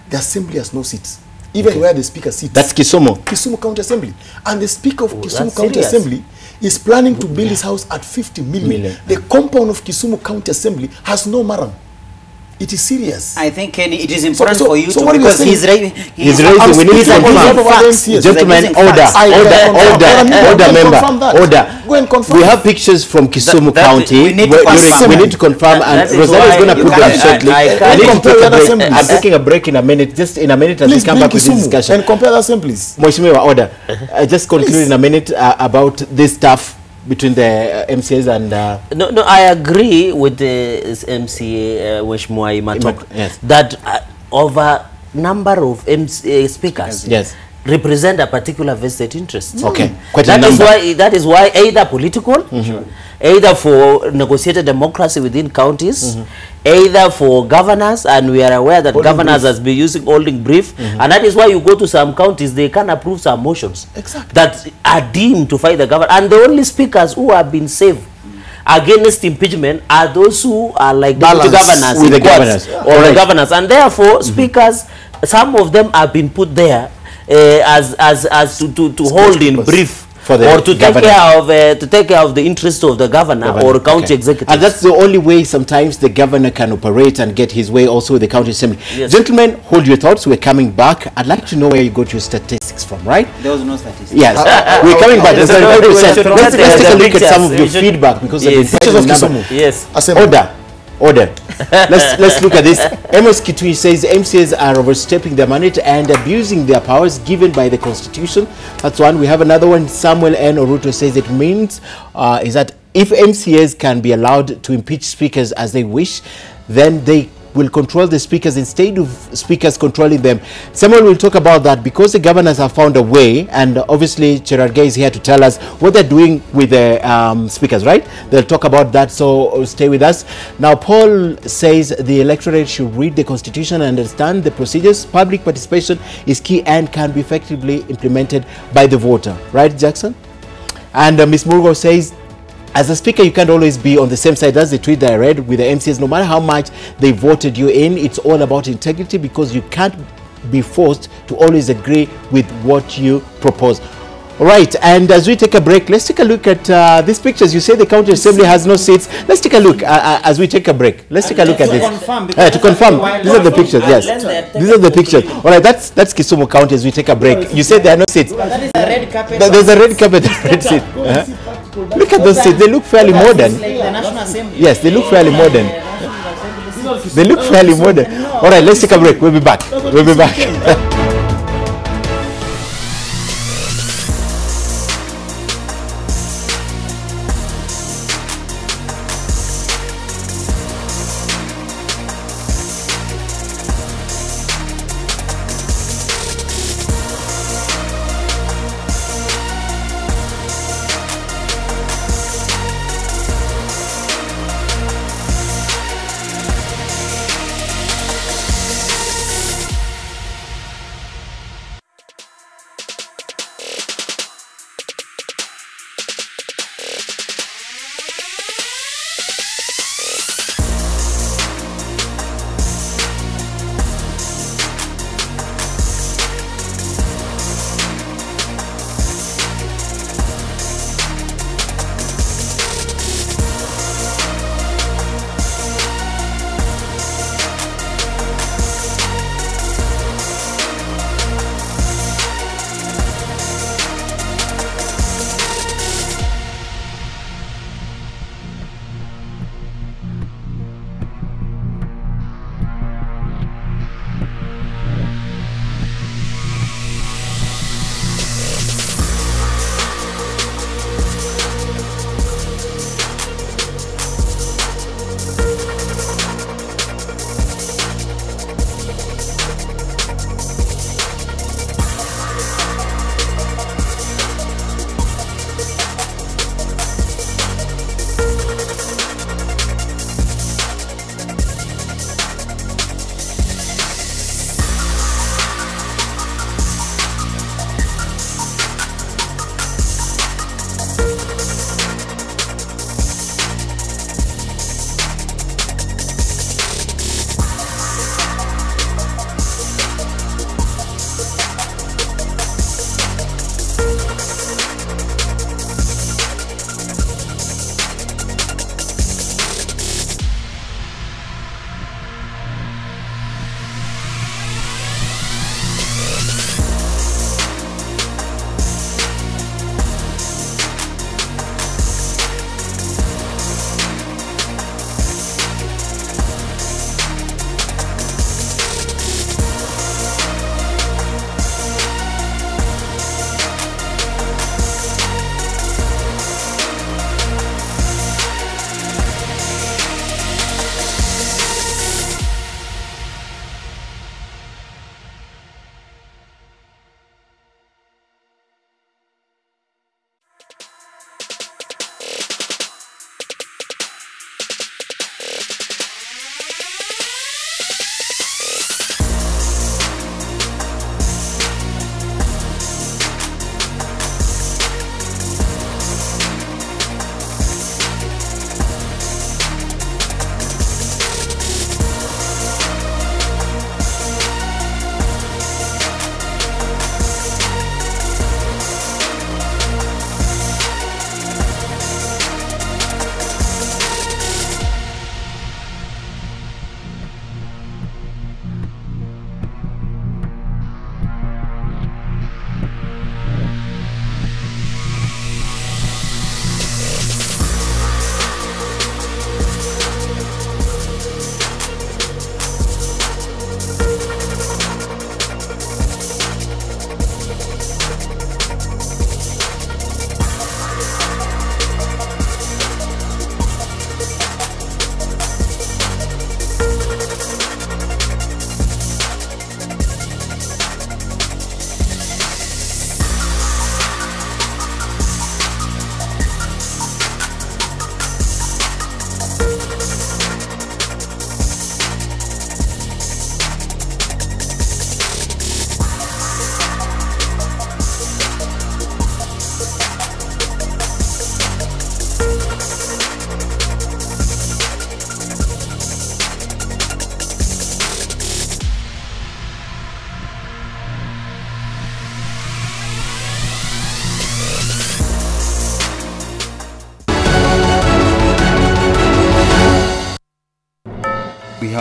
[SPEAKER 3] the assembly has no seats. Even where the speaker sits.
[SPEAKER 1] That's Kisumu.
[SPEAKER 3] Kisumu County Assembly. And the speaker of Kisumu County Assembly is planning to build his house at 50 million. The compound of Kisumu County Assembly has no maram. It is serious.
[SPEAKER 4] I think, Kenny, it is important
[SPEAKER 3] so-
[SPEAKER 4] for you
[SPEAKER 3] so
[SPEAKER 4] to,
[SPEAKER 3] what are you
[SPEAKER 4] because
[SPEAKER 3] saying?
[SPEAKER 4] he's raising.
[SPEAKER 1] He's raising, we need to confirm. Gentlemen, order, order, member, order.
[SPEAKER 3] Go and confirm.
[SPEAKER 1] We have pictures from Kisumu
[SPEAKER 5] that-
[SPEAKER 1] County.
[SPEAKER 4] we need to confirm.
[SPEAKER 1] We need to confirm, and
[SPEAKER 5] That is
[SPEAKER 1] Rosalie is
[SPEAKER 5] why
[SPEAKER 1] going to
[SPEAKER 5] you
[SPEAKER 1] put them
[SPEAKER 5] can't-
[SPEAKER 1] shortly.
[SPEAKER 5] I
[SPEAKER 1] I
[SPEAKER 5] can't
[SPEAKER 1] need to
[SPEAKER 3] compare
[SPEAKER 1] take a
[SPEAKER 3] the
[SPEAKER 1] break.
[SPEAKER 3] assemblies.
[SPEAKER 1] I'm taking a break in a minute. Just in a minute, as we
[SPEAKER 3] Please
[SPEAKER 1] come
[SPEAKER 3] bring
[SPEAKER 1] back with this
[SPEAKER 3] Kisumu
[SPEAKER 1] discussion.
[SPEAKER 3] and compare the assemblies.
[SPEAKER 1] Mheshimiwa, order. Just conclude
[SPEAKER 3] Please.
[SPEAKER 1] in a minute about this stuff between the MCAs and
[SPEAKER 5] No, I agree with the MCA Mheshimiwa Imatok
[SPEAKER 1] Yes.
[SPEAKER 5] that over number of speakers
[SPEAKER 1] Yes.
[SPEAKER 5] represent a particular vested interest.
[SPEAKER 1] Okay, quite a
[SPEAKER 5] That is
[SPEAKER 1] number.
[SPEAKER 5] that is why either political, either for negotiated democracy within counties, either for governors, and we are aware that governors has been using holding brief, and that is why you go to some counties, they can approve some motions
[SPEAKER 3] Exactly.
[SPEAKER 5] that are deemed to fight the government, and the only speakers who have been saved against impeachment are those who are like deputy
[SPEAKER 3] Balance
[SPEAKER 5] governors
[SPEAKER 1] with
[SPEAKER 5] in
[SPEAKER 1] the
[SPEAKER 5] quotes,
[SPEAKER 1] governors.
[SPEAKER 5] or
[SPEAKER 1] Alright.
[SPEAKER 5] the governors, and therefore speakers, some of them have been put there as to hold in brief
[SPEAKER 1] For the
[SPEAKER 5] or to take care of the interest of the governor or county
[SPEAKER 1] Okay.
[SPEAKER 5] executive.
[SPEAKER 1] And that's the only way sometimes the governor can operate and get his way also with the county assembly.
[SPEAKER 5] Yes.
[SPEAKER 1] Gentlemen, hold your thoughts. We're coming back. I'd like to know where you got your statistics from, right?
[SPEAKER 4] There was no statistics.
[SPEAKER 1] Yes. We're coming back. Let's take a look at some of your
[SPEAKER 5] We should-
[SPEAKER 1] feedback because
[SPEAKER 5] Yes.
[SPEAKER 1] I've been
[SPEAKER 3] Pictures of
[SPEAKER 1] quite a number.
[SPEAKER 3] Kisumu.
[SPEAKER 5] Yes.
[SPEAKER 3] Assembly.
[SPEAKER 1] Order. Order. let's look at this. Amos Kitui says MCAs are overstepping their mandate and abusing their powers given by the Constitution. That's one. We have another one. Samuel N. Oruto says it means is that if MCAs can be allowed to impeach speakers as they wish, then they will control the speakers instead of speakers controlling them. Samuel will talk about that because the governors have found a way, and obviously Gerard Gay is here to tell us what they're doing with the speakers, right? They'll talk about that, so stay with us. Now, Paul says the electorate should read the Constitution and understand the procedures. Public participation is key and can be effectively implemented by the voter, right, Jackson? And Ms. Murgo says, as a speaker, you can't always be on the same side. That's the tweet that I read with the MCAs. No matter how much they voted you in, it's all about integrity because you can't be forced to always agree with what you propose. All right, and as we take a break, let's take a look at these pictures. You say the county assembly has no seats. Let's take a look as we take a break. Let's take a look at this. To confirm, these are the pictures. Yes, these are the pictures. All right, that's Kisumu County as we take a break. You said there are no seats.
[SPEAKER 4] That is a red carpet.
[SPEAKER 1] There's a red carpet, red seat. Look at those seats. They look fairly modern.
[SPEAKER 4] Like the National Assembly.
[SPEAKER 1] Yes, they look fairly modern. They look fairly modern. All right, let's take a break. We'll be back. We'll be back.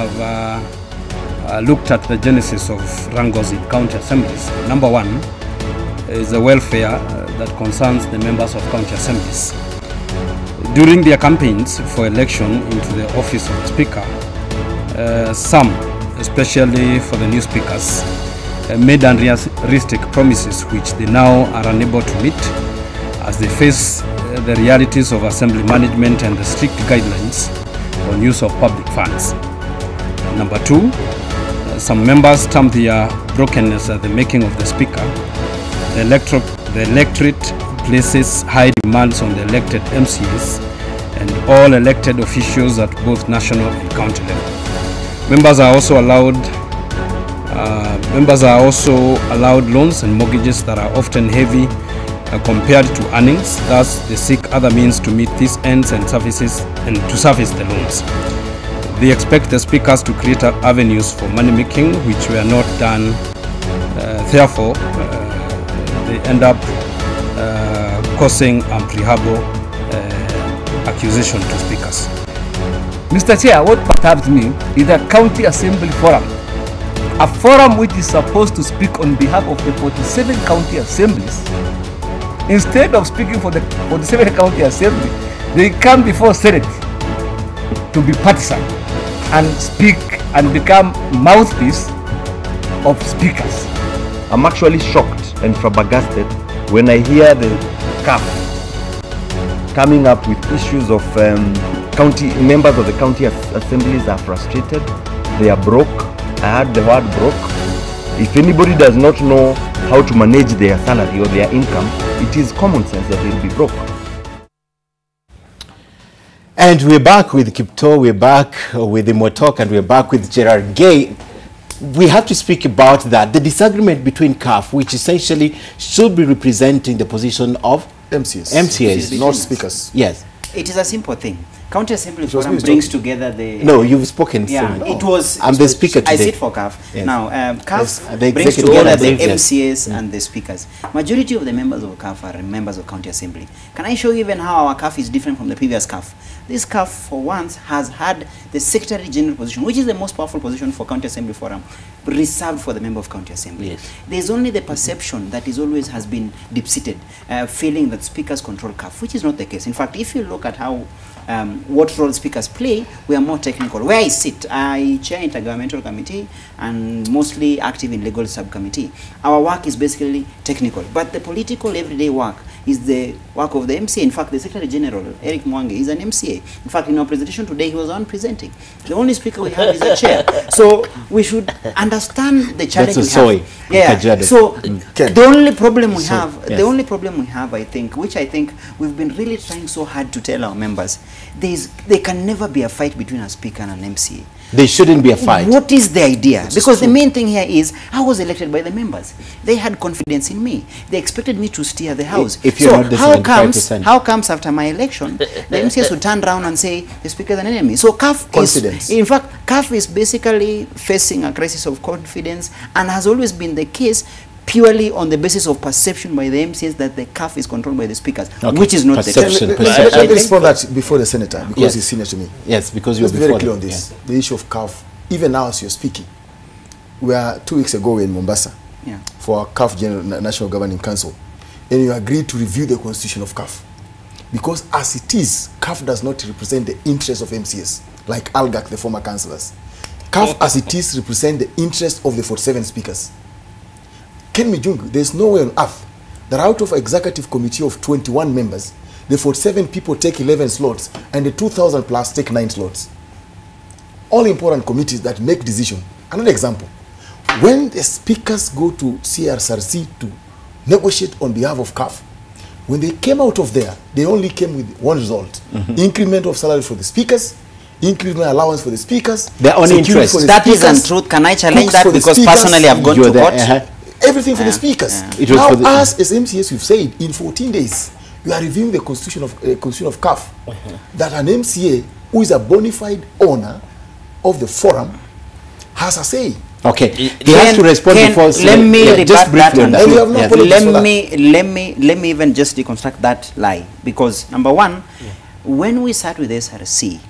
[SPEAKER 2] have looked at the genesis of wrangles in county assemblies. Number one is the welfare that concerns the members of county assemblies. During their campaigns for election into the office of the speaker, some, especially for the new speakers, made unrealistic promises which they now are unable to meet as they face the realities of assembly management and the strict guidelines on use of public funds. Number two, some members term their brokenness as the making of the speaker. The electorate places high demands on the elected MCAs and all elected officials at both national and county level. Members are also allowed loans and mortgages that are often heavy compared to earnings. Thus, they seek other means to meet these ends and services and to service the loans. They expect the speakers to create avenues for money making, which were not done. Therefore, they end up causing unpredictable accusation to speakers.
[SPEAKER 6] Mr. Chair, what perturbs me is the County Assembly Forum, a forum which is supposed to speak on behalf of the 47 county assemblies. Instead of speaking for the 47 county assembly, they come before Senate to be partisan and speak and become mouthpiece of speakers.
[SPEAKER 7] I'm actually shocked and flabbergasted when I hear the CAF coming up with issues of county members of the county assemblies are frustrated, they are broke. I heard the word broke. If anybody does not know how to manage their salary or their income, it is common sense that they'll be broke.
[SPEAKER 1] And we're back with Kipto, we're back with Imotok, and we're back with Gerard Gay. We have to speak about that, the disagreement between CAF, which essentially should be representing the position of MCAs.
[SPEAKER 3] Not speakers.
[SPEAKER 1] Yes.
[SPEAKER 4] It is a simple thing. County Assembly Forum brings together the...
[SPEAKER 1] No, you've spoken.
[SPEAKER 4] Yeah,
[SPEAKER 1] no.
[SPEAKER 4] it was...
[SPEAKER 1] I'm the speaker today.
[SPEAKER 4] I sit for CAF.
[SPEAKER 1] Yes.
[SPEAKER 4] Now, CAF
[SPEAKER 1] Yes,
[SPEAKER 4] brings together the
[SPEAKER 1] yes.
[SPEAKER 4] MCAs and the speakers. Majority of the members of CAF are members of County Assembly. Can I show you even how our CAF is different from the previous CAF? This CAF, for once, has had the Secretary General position, which is the most powerful position for County Assembly Forum, reserved for the member of County Assembly.
[SPEAKER 1] Yes.
[SPEAKER 4] There's only the perception that is always has been deep-seated, feeling that speakers control CAF, which is not the case. In fact, if you look at how what role speakers play, we are more technical. Where I sit, I chair intergovernmental committee and mostly active in legal subcommittee. Our work is basically technical, but the political everyday work is the work of the MCA. In fact, the Secretary General, Eric Mwangi, is an MCA. In fact, in our presentation today, he was on presenting. The only speaker we have is a chair. So we should understand the challenge we have. Yeah. So the only problem we have, the only problem we have, I think, which I think we've been really trying so hard to tell our members, there can never be a fight between a speaker and an MCA.
[SPEAKER 1] There shouldn't be a fight.
[SPEAKER 4] What is the idea? Because the main thing here is, I was elected by the members. They had confidence in me. They expected me to steer the house.
[SPEAKER 1] If you're not the 75%.
[SPEAKER 4] How comes after my election, the MCAs would turn around and say, the speaker is an enemy? So CAF is, in fact, CAF is basically facing a crisis of confidence, and has always been the case purely on the basis of perception by the MCAs that the CAF is controlled by the speakers, which is not the case.
[SPEAKER 3] Let me respond that before the senator, because he's senior to me.
[SPEAKER 1] Yes, because you're
[SPEAKER 3] very clear on this. The issue of CAF, even now as you're speaking, we are 2 weeks ago in Mombasa for our CAF General National Governing Council, and you agreed to review the constitution of CAF. Because as it is, CAF does not represent the interests of MCAs, like Algak, the former councillors. CAF as it is represent the interests of the 47 speakers. Ken Mijungu, there's no way on earth that out of an executive committee of 21 members, the 47 people take 11 slots and the 2,000 plus take 9 slots. All important committees that make decision. Another example, when the speakers go to CRSRC to negotiate on behalf of CAF, when they came out of there, they only came with one result. Increment of salary for the speakers, increment allowance for the speakers.
[SPEAKER 1] Their own interest.
[SPEAKER 4] That is untruth. Can I challenge that? Because personally I've gone to court.
[SPEAKER 3] Everything for the speakers. Now, us as MCAs, we've said in 14 days, we are reviewing the constitution of CAF, that an MCA who is a bona fide owner of the forum has a say.
[SPEAKER 1] Okay, he has to respond before.
[SPEAKER 4] Let me
[SPEAKER 1] just briefly on
[SPEAKER 4] that. Let me even just deconstruct that lie, because number one, when we sat with SRC,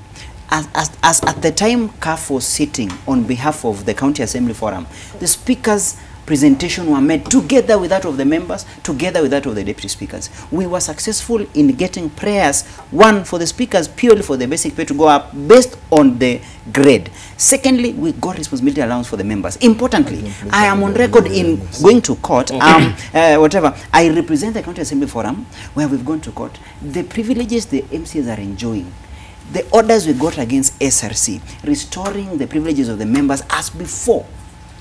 [SPEAKER 4] as at the time CAF was sitting on behalf of the County Assembly Forum, the speakers' presentation were made together with that of the members, together with that of the deputy speakers. We were successful in getting prayers, one for the speakers purely for the basic pay to go up based on the grade. Secondly, we got responsibility allowance for the members. Importantly, I am on record in going to court, whatever. I represent the County Assembly Forum where we've gone to court. The privileges the MCAs are enjoying, the orders we got against SRC, restoring the privileges of the members as before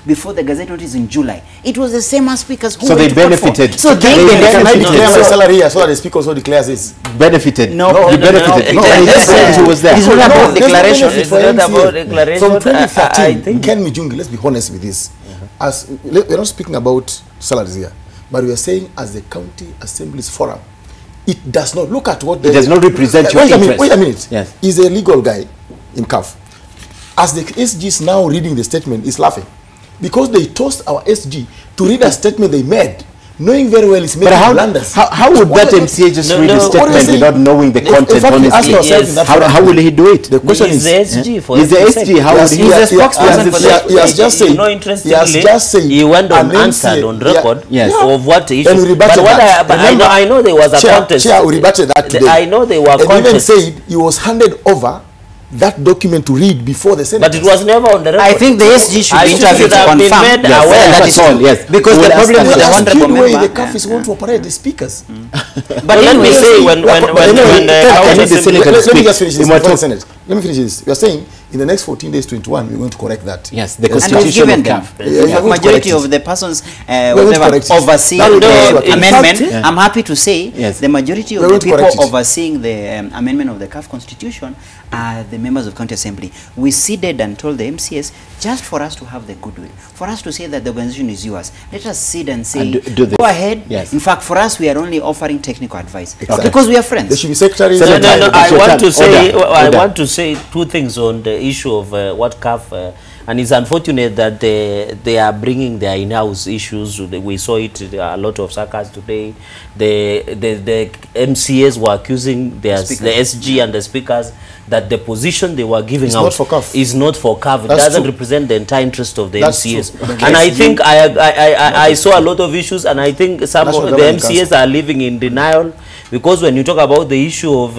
[SPEAKER 4] the Gazette notice in July. It was the same as speakers who
[SPEAKER 1] so they benefited.
[SPEAKER 4] So they
[SPEAKER 3] Can I
[SPEAKER 4] benefited.
[SPEAKER 3] declare my salary here so that the speaker also declares his
[SPEAKER 1] Benefited.
[SPEAKER 4] No,
[SPEAKER 1] he benefited. No, he just said he was there.
[SPEAKER 4] It's not about
[SPEAKER 3] there's no
[SPEAKER 4] declaration.
[SPEAKER 3] benefit
[SPEAKER 5] It's
[SPEAKER 3] for
[SPEAKER 5] not
[SPEAKER 3] MCA.
[SPEAKER 5] about declaration.
[SPEAKER 3] From
[SPEAKER 5] I
[SPEAKER 3] 2013,
[SPEAKER 5] think-
[SPEAKER 3] Ken Mijungi, let's be honest with this. As we're not speaking about salaries here, but we are saying as the County Assemblies Forum, it does not look at what
[SPEAKER 1] It does not represent your
[SPEAKER 3] wait
[SPEAKER 1] interest.
[SPEAKER 3] Wait a minute.
[SPEAKER 1] Yes.
[SPEAKER 3] He's a legal guy in CAF. As the SG is now reading the statement, he's laughing because they tossed our SG to read a statement they made, knowing very well it's making
[SPEAKER 1] But
[SPEAKER 3] blunders.
[SPEAKER 1] how would
[SPEAKER 3] What
[SPEAKER 1] that
[SPEAKER 3] are they-
[SPEAKER 1] MCA just
[SPEAKER 5] No,
[SPEAKER 1] read
[SPEAKER 5] no,
[SPEAKER 1] the
[SPEAKER 5] what
[SPEAKER 3] are you
[SPEAKER 1] statement
[SPEAKER 3] saying?
[SPEAKER 1] without knowing the
[SPEAKER 3] In fact,
[SPEAKER 1] content
[SPEAKER 3] we ask
[SPEAKER 1] honestly?
[SPEAKER 3] ourselves
[SPEAKER 5] Yes.
[SPEAKER 3] in that
[SPEAKER 1] How
[SPEAKER 3] forum.
[SPEAKER 1] will he do it?
[SPEAKER 3] The question
[SPEAKER 5] He's
[SPEAKER 3] is,
[SPEAKER 5] the SG for
[SPEAKER 1] He's the
[SPEAKER 5] every
[SPEAKER 1] SG.
[SPEAKER 5] sector.
[SPEAKER 1] How would
[SPEAKER 4] He's
[SPEAKER 1] he?
[SPEAKER 4] the spokesperson for the-
[SPEAKER 3] he has just said,
[SPEAKER 5] You know,
[SPEAKER 3] he
[SPEAKER 5] interestingly,
[SPEAKER 3] has just said,
[SPEAKER 5] he went on
[SPEAKER 3] an
[SPEAKER 5] answered
[SPEAKER 3] MCA
[SPEAKER 5] on record
[SPEAKER 1] Yes.
[SPEAKER 5] of what issue.
[SPEAKER 3] And we
[SPEAKER 5] But
[SPEAKER 3] rebutted
[SPEAKER 5] what
[SPEAKER 3] that.
[SPEAKER 5] but
[SPEAKER 3] Remember,
[SPEAKER 5] I know there was a contest.
[SPEAKER 3] Chair, we rebutted that today.
[SPEAKER 5] I know they were
[SPEAKER 3] and even
[SPEAKER 5] contest.
[SPEAKER 3] said he was handed over that document to read before the Senate.
[SPEAKER 5] But it was never on the record.
[SPEAKER 4] I think the SG should be interviewed to
[SPEAKER 5] have been
[SPEAKER 4] confirm
[SPEAKER 5] made
[SPEAKER 1] Yes,
[SPEAKER 5] aware
[SPEAKER 1] that's
[SPEAKER 5] that is
[SPEAKER 1] all,
[SPEAKER 5] true.
[SPEAKER 1] yes.
[SPEAKER 4] Because
[SPEAKER 1] We'll
[SPEAKER 4] the
[SPEAKER 1] ask
[SPEAKER 4] problem
[SPEAKER 1] that
[SPEAKER 4] with the
[SPEAKER 1] question.
[SPEAKER 3] That's
[SPEAKER 4] honorable
[SPEAKER 3] the way
[SPEAKER 4] member.
[SPEAKER 3] the CAF is going to operate the speakers.
[SPEAKER 4] But
[SPEAKER 5] let me
[SPEAKER 4] anyway,
[SPEAKER 5] say when
[SPEAKER 3] Let me just finish this before the Senate. Let me finish this. We are saying in the next 14 days, 21, we're going to correct that.
[SPEAKER 1] Yes, the
[SPEAKER 4] and we've
[SPEAKER 1] constitution
[SPEAKER 4] given
[SPEAKER 1] of
[SPEAKER 4] them
[SPEAKER 1] CAF.
[SPEAKER 3] Yeah, we're going to
[SPEAKER 4] majority
[SPEAKER 3] correct
[SPEAKER 4] of the persons
[SPEAKER 3] going to
[SPEAKER 4] whatever,
[SPEAKER 3] correct it.
[SPEAKER 4] overseeing
[SPEAKER 3] That will
[SPEAKER 4] the
[SPEAKER 3] do it. In
[SPEAKER 4] amendment.
[SPEAKER 3] fact,
[SPEAKER 4] I'm happy to say
[SPEAKER 1] Yes.
[SPEAKER 4] the majority of
[SPEAKER 3] We're
[SPEAKER 4] the
[SPEAKER 3] going to
[SPEAKER 4] people
[SPEAKER 3] correct it.
[SPEAKER 4] overseeing the amendment of the CAF constitution are the members of County Assembly. We seeded and told the MCS just for us to have the goodwill, for us to say that the organization is yours. Let us sit and say,
[SPEAKER 1] And do this.
[SPEAKER 4] go ahead.
[SPEAKER 1] Yes.
[SPEAKER 4] In fact, for us, we are only offering technical advice
[SPEAKER 3] Exactly.
[SPEAKER 4] because we are
[SPEAKER 3] There
[SPEAKER 4] friends.
[SPEAKER 3] should be secretaries.
[SPEAKER 5] No,
[SPEAKER 1] Senator,
[SPEAKER 5] no, no. I
[SPEAKER 1] Order.
[SPEAKER 5] want to say
[SPEAKER 1] Order.
[SPEAKER 5] want to say two things on the issue of what CAF, and it's unfortunate that they are bringing their in-house issues. We saw it a lot of circles today. The MCAs were accusing the SG and the speakers that the position they were giving
[SPEAKER 3] It's
[SPEAKER 5] out
[SPEAKER 3] not for CAF.
[SPEAKER 5] is not for CAF. It
[SPEAKER 3] That's
[SPEAKER 5] doesn't
[SPEAKER 3] true.
[SPEAKER 5] represent the entire interest of the
[SPEAKER 3] That's
[SPEAKER 5] MCAs.
[SPEAKER 3] true.
[SPEAKER 5] And I think I saw a lot of issues, and I think some
[SPEAKER 3] National
[SPEAKER 5] of the
[SPEAKER 3] Governing
[SPEAKER 5] MCAs are living in denial, because when you talk about the issue of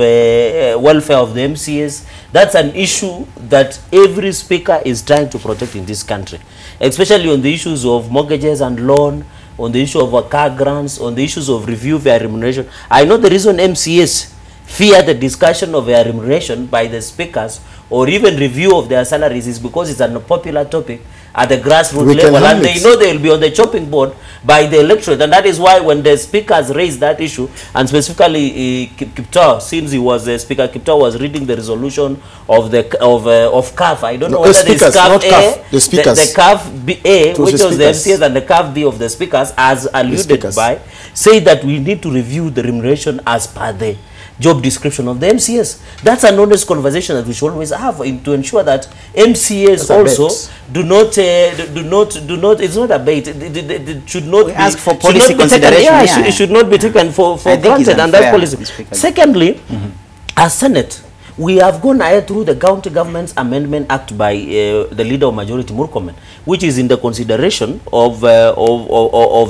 [SPEAKER 5] welfare of the MCAs, that's an issue that every speaker is trying to protect in this country, especially on the issues of mortgages and loan, on the issue of car grants, on the issues of review of their remuneration. I know the reason MCAs fear the discussion of their remuneration by the speakers or even review of their salaries is because it's a popular topic at the grassroots
[SPEAKER 3] We can
[SPEAKER 5] level, and
[SPEAKER 3] handle
[SPEAKER 5] they
[SPEAKER 3] it.
[SPEAKER 5] know they will be on the chopping board by the electorate. And that is why when the speakers raised that issue, and specifically Kiptoo, since he was Speaker Kiptoo was reading the resolution of the of CAF, I don't know
[SPEAKER 3] No, the
[SPEAKER 5] whether
[SPEAKER 3] speakers,
[SPEAKER 5] it's CAF
[SPEAKER 3] not
[SPEAKER 5] A,
[SPEAKER 3] CAF, the speakers.
[SPEAKER 5] the CAF B A,
[SPEAKER 3] It was
[SPEAKER 5] which
[SPEAKER 3] the
[SPEAKER 5] was the
[SPEAKER 3] speakers.
[SPEAKER 5] MCAs, and the CAF D of the speakers, as alluded
[SPEAKER 3] speakers.
[SPEAKER 5] by, say that we need to review the remuneration as per the job description of the MCAs. That's an honest conversation that we should always have to ensure that MCAs
[SPEAKER 3] That's a
[SPEAKER 5] also
[SPEAKER 3] bet.
[SPEAKER 5] do not. It's not a bait. It should not
[SPEAKER 4] We
[SPEAKER 5] be,
[SPEAKER 4] ask for
[SPEAKER 5] should
[SPEAKER 4] policy
[SPEAKER 5] not be taken-
[SPEAKER 4] consideration,
[SPEAKER 5] yeah,
[SPEAKER 4] yeah.
[SPEAKER 5] it should not be taken for
[SPEAKER 4] I think it's
[SPEAKER 5] granted, and that's
[SPEAKER 4] unfair,
[SPEAKER 5] policy.
[SPEAKER 4] Speaker.
[SPEAKER 5] Secondly, as Senate, we have gone ahead through the County Government's Amendment Act by the Leader of Majority Murkomen, which is in the consideration of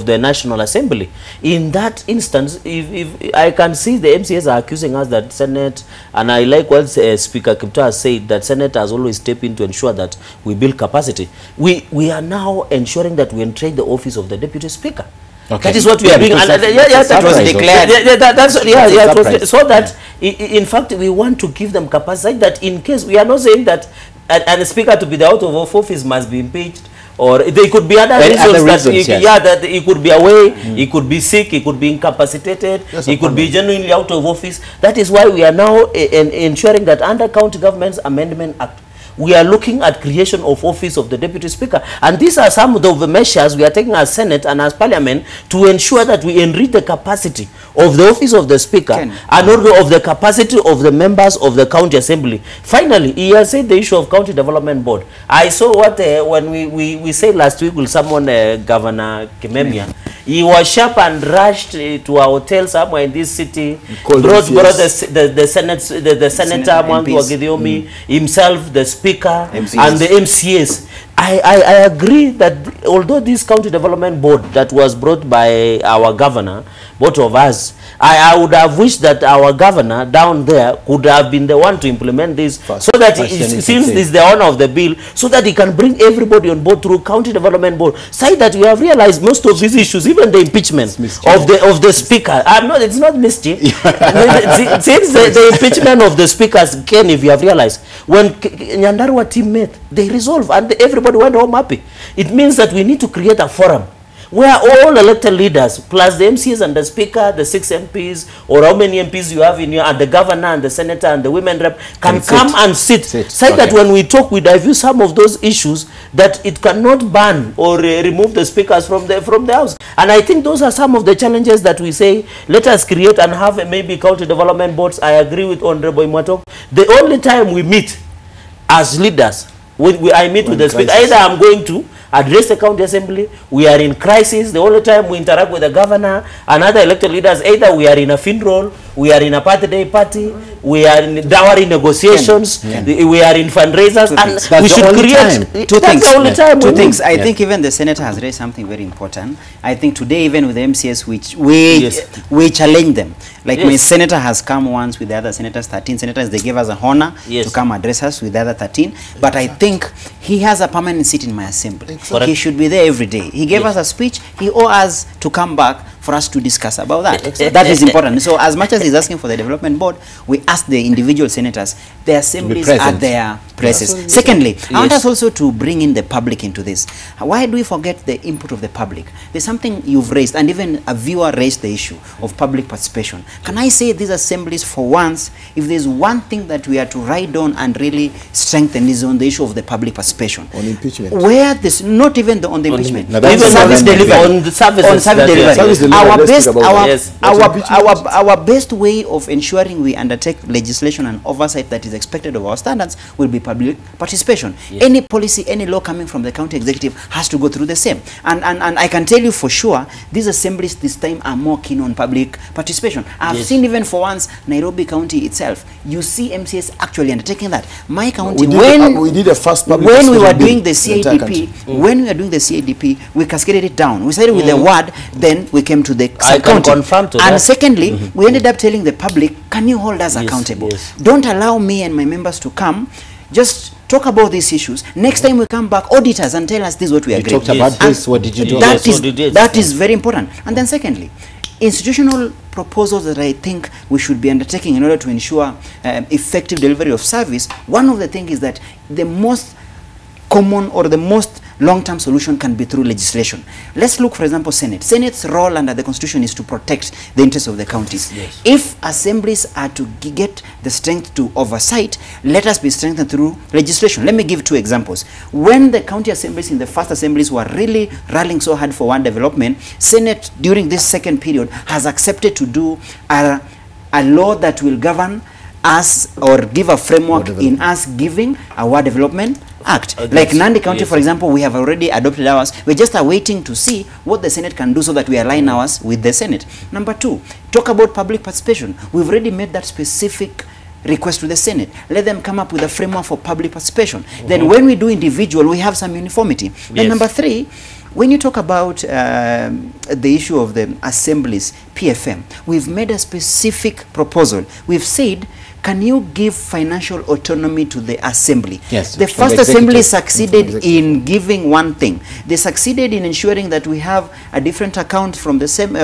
[SPEAKER 5] the National Assembly. In that instance, if I can see the MCAs are accusing us that Senate, and I like what Speaker Kiptoo has said, that Senate has always stepped in to ensure that we build capacity. We are now ensuring that we entrench the office of the Deputy Speaker.
[SPEAKER 1] Okay.
[SPEAKER 5] That is what we are doing.
[SPEAKER 1] because
[SPEAKER 5] And,
[SPEAKER 1] that's
[SPEAKER 5] that was
[SPEAKER 1] surprise,
[SPEAKER 5] declared.
[SPEAKER 1] okay.
[SPEAKER 5] It was,
[SPEAKER 1] surprise.
[SPEAKER 5] so that in fact we want to give them capacity, that in case we are not saying that and a speaker to be the out of office must be impeached, or there could be other
[SPEAKER 1] And
[SPEAKER 5] reasons,
[SPEAKER 1] other
[SPEAKER 5] that
[SPEAKER 1] reasons, yes.
[SPEAKER 5] yeah, that he could be away, he could be sick, he could be incapacitated,
[SPEAKER 3] Yes,
[SPEAKER 5] he could be
[SPEAKER 3] appointment.
[SPEAKER 5] genuinely out of office. That is why we are now ensuring that under County Government's Amendment Act, we are looking at creation of office of the Deputy Speaker. And these are some of the measures we are taking as Senate and as Parliament to ensure that we enrich the capacity of the office of the Speaker
[SPEAKER 4] Ken.
[SPEAKER 5] and also of the capacity of the members of the County Assembly. Finally, he has said the issue of County Development Board. I saw what when we said last week with someone, Governor Kimemia, He was sharp and rushed to a hotel somewhere in this city.
[SPEAKER 3] Called
[SPEAKER 5] Brought
[SPEAKER 3] MCAs.
[SPEAKER 5] the senator Mwangi wa Githiomi, himself, the speaker, and the MCAs. I agree that although this county development board that was brought by our governor, both of us, I would have wished that our governor down there could have been the one to implement this, so that since this is the owner of the bill, so that he can bring everybody on board through county development board. Say that we have realized most of these issues, even the impeachment of the speaker. It's not mischief. Since the impeachment of the speakers, Ken, if you have realized, when Nyandarua team met, they resolved and everybody went home happy. It means that we need to create a forum where all elected leaders, plus the MCs and the speaker, the 6 MPs, or how many MPs you have in your, and the governor and the senator and the women rep, can come and sit. Say that when we talk, we divert some of those issues, that it cannot ban or remove the speakers from the house. And I think those are some of the challenges that we say, let us create and have maybe county development boards. I agree with Honorable Imwatok. The only time we meet as leaders, I meet with the speaker, either I'm going to address the county assembly, we are in crisis, the only time we interact with the governor and other elected leaders, either we are in a funeral, we are in a birthday party, we are in dowry negotiations, we are in fundraisers, and we should create
[SPEAKER 4] two things.
[SPEAKER 5] The only time
[SPEAKER 4] two things. I think even the senator has raised something very important. I think today, even with the MCS, which we challenge them. Like my senator has come once with the other senators, 13 senators, they gave us a honor to come address us with the other 13. But I think he has a permanent seat in my assembly. He should be there every day. He gave us a speech. He owes us to come back for us to discuss about that. That is important. So as much as he's asking for the development board, we ask the individual senators, the assemblies at their places. Secondly, I want us also to bring in the public into this. Why do we forget the input of the public? There's something you've raised, and even a viewer raised the issue of public participation. Can I say these assemblies, for once, if there's one thing that we are to ride on and really strengthen, is on the issue of the public participation.
[SPEAKER 3] On impeachment.
[SPEAKER 4] Where this, not even on the impeachment,
[SPEAKER 3] even
[SPEAKER 4] service delivery.
[SPEAKER 5] On the services.
[SPEAKER 4] Our best way of ensuring we undertake legislation and oversight that is expected of our standards will be public participation. Any policy, any law coming from the county executive has to go through the same. And I can tell you for sure, these assemblies this time are more keen on public participation. I've seen even for once, Nairobi County itself, you see MCAs actually undertaking that. My county,
[SPEAKER 3] we did a first public
[SPEAKER 4] when we were doing the CIDP, we cascaded it down. We started with the ward, then we came to the sub-county. And secondly, we ended up telling the public, can you hold us accountable? Don't allow me and my members to come, just talk about these issues. Next time we come back, audit us and tell us this is what we agreed.
[SPEAKER 1] You talked about this, what did you do?
[SPEAKER 4] That is very important. And then secondly, institutional proposals that I think we should be undertaking in order to ensure effective delivery of service. One of the things is that the most common or the most long-term solution can be through legislation. Let's look, for example, Senate. Senate's role under the Constitution is to protect the interests of the counties. If assemblies are to get the strength to oversight, let us be strengthened through legislation. Let me give two examples. When the county assemblies in the first assemblies were really rallying so hard for one development, Senate during this second period has accepted to do a law that will govern us or give a framework in us giving a ward development act. Like Nandi County, for example, we have already adopted ours. We're just waiting to see what the Senate can do so that we align ours with the Senate. Number two, talk about public participation. We've already made that specific request to the Senate. Let them come up with a framework for public participation. Then when we do individual, we have some uniformity. Then number three, when you talk about the issue of the assemblies, PFM, we've made a specific proposal. We've said, can you give financial autonomy to the assembly?
[SPEAKER 1] Yes.
[SPEAKER 4] The first assembly succeeded in giving one thing. They succeeded in ensuring that we have a different account from the same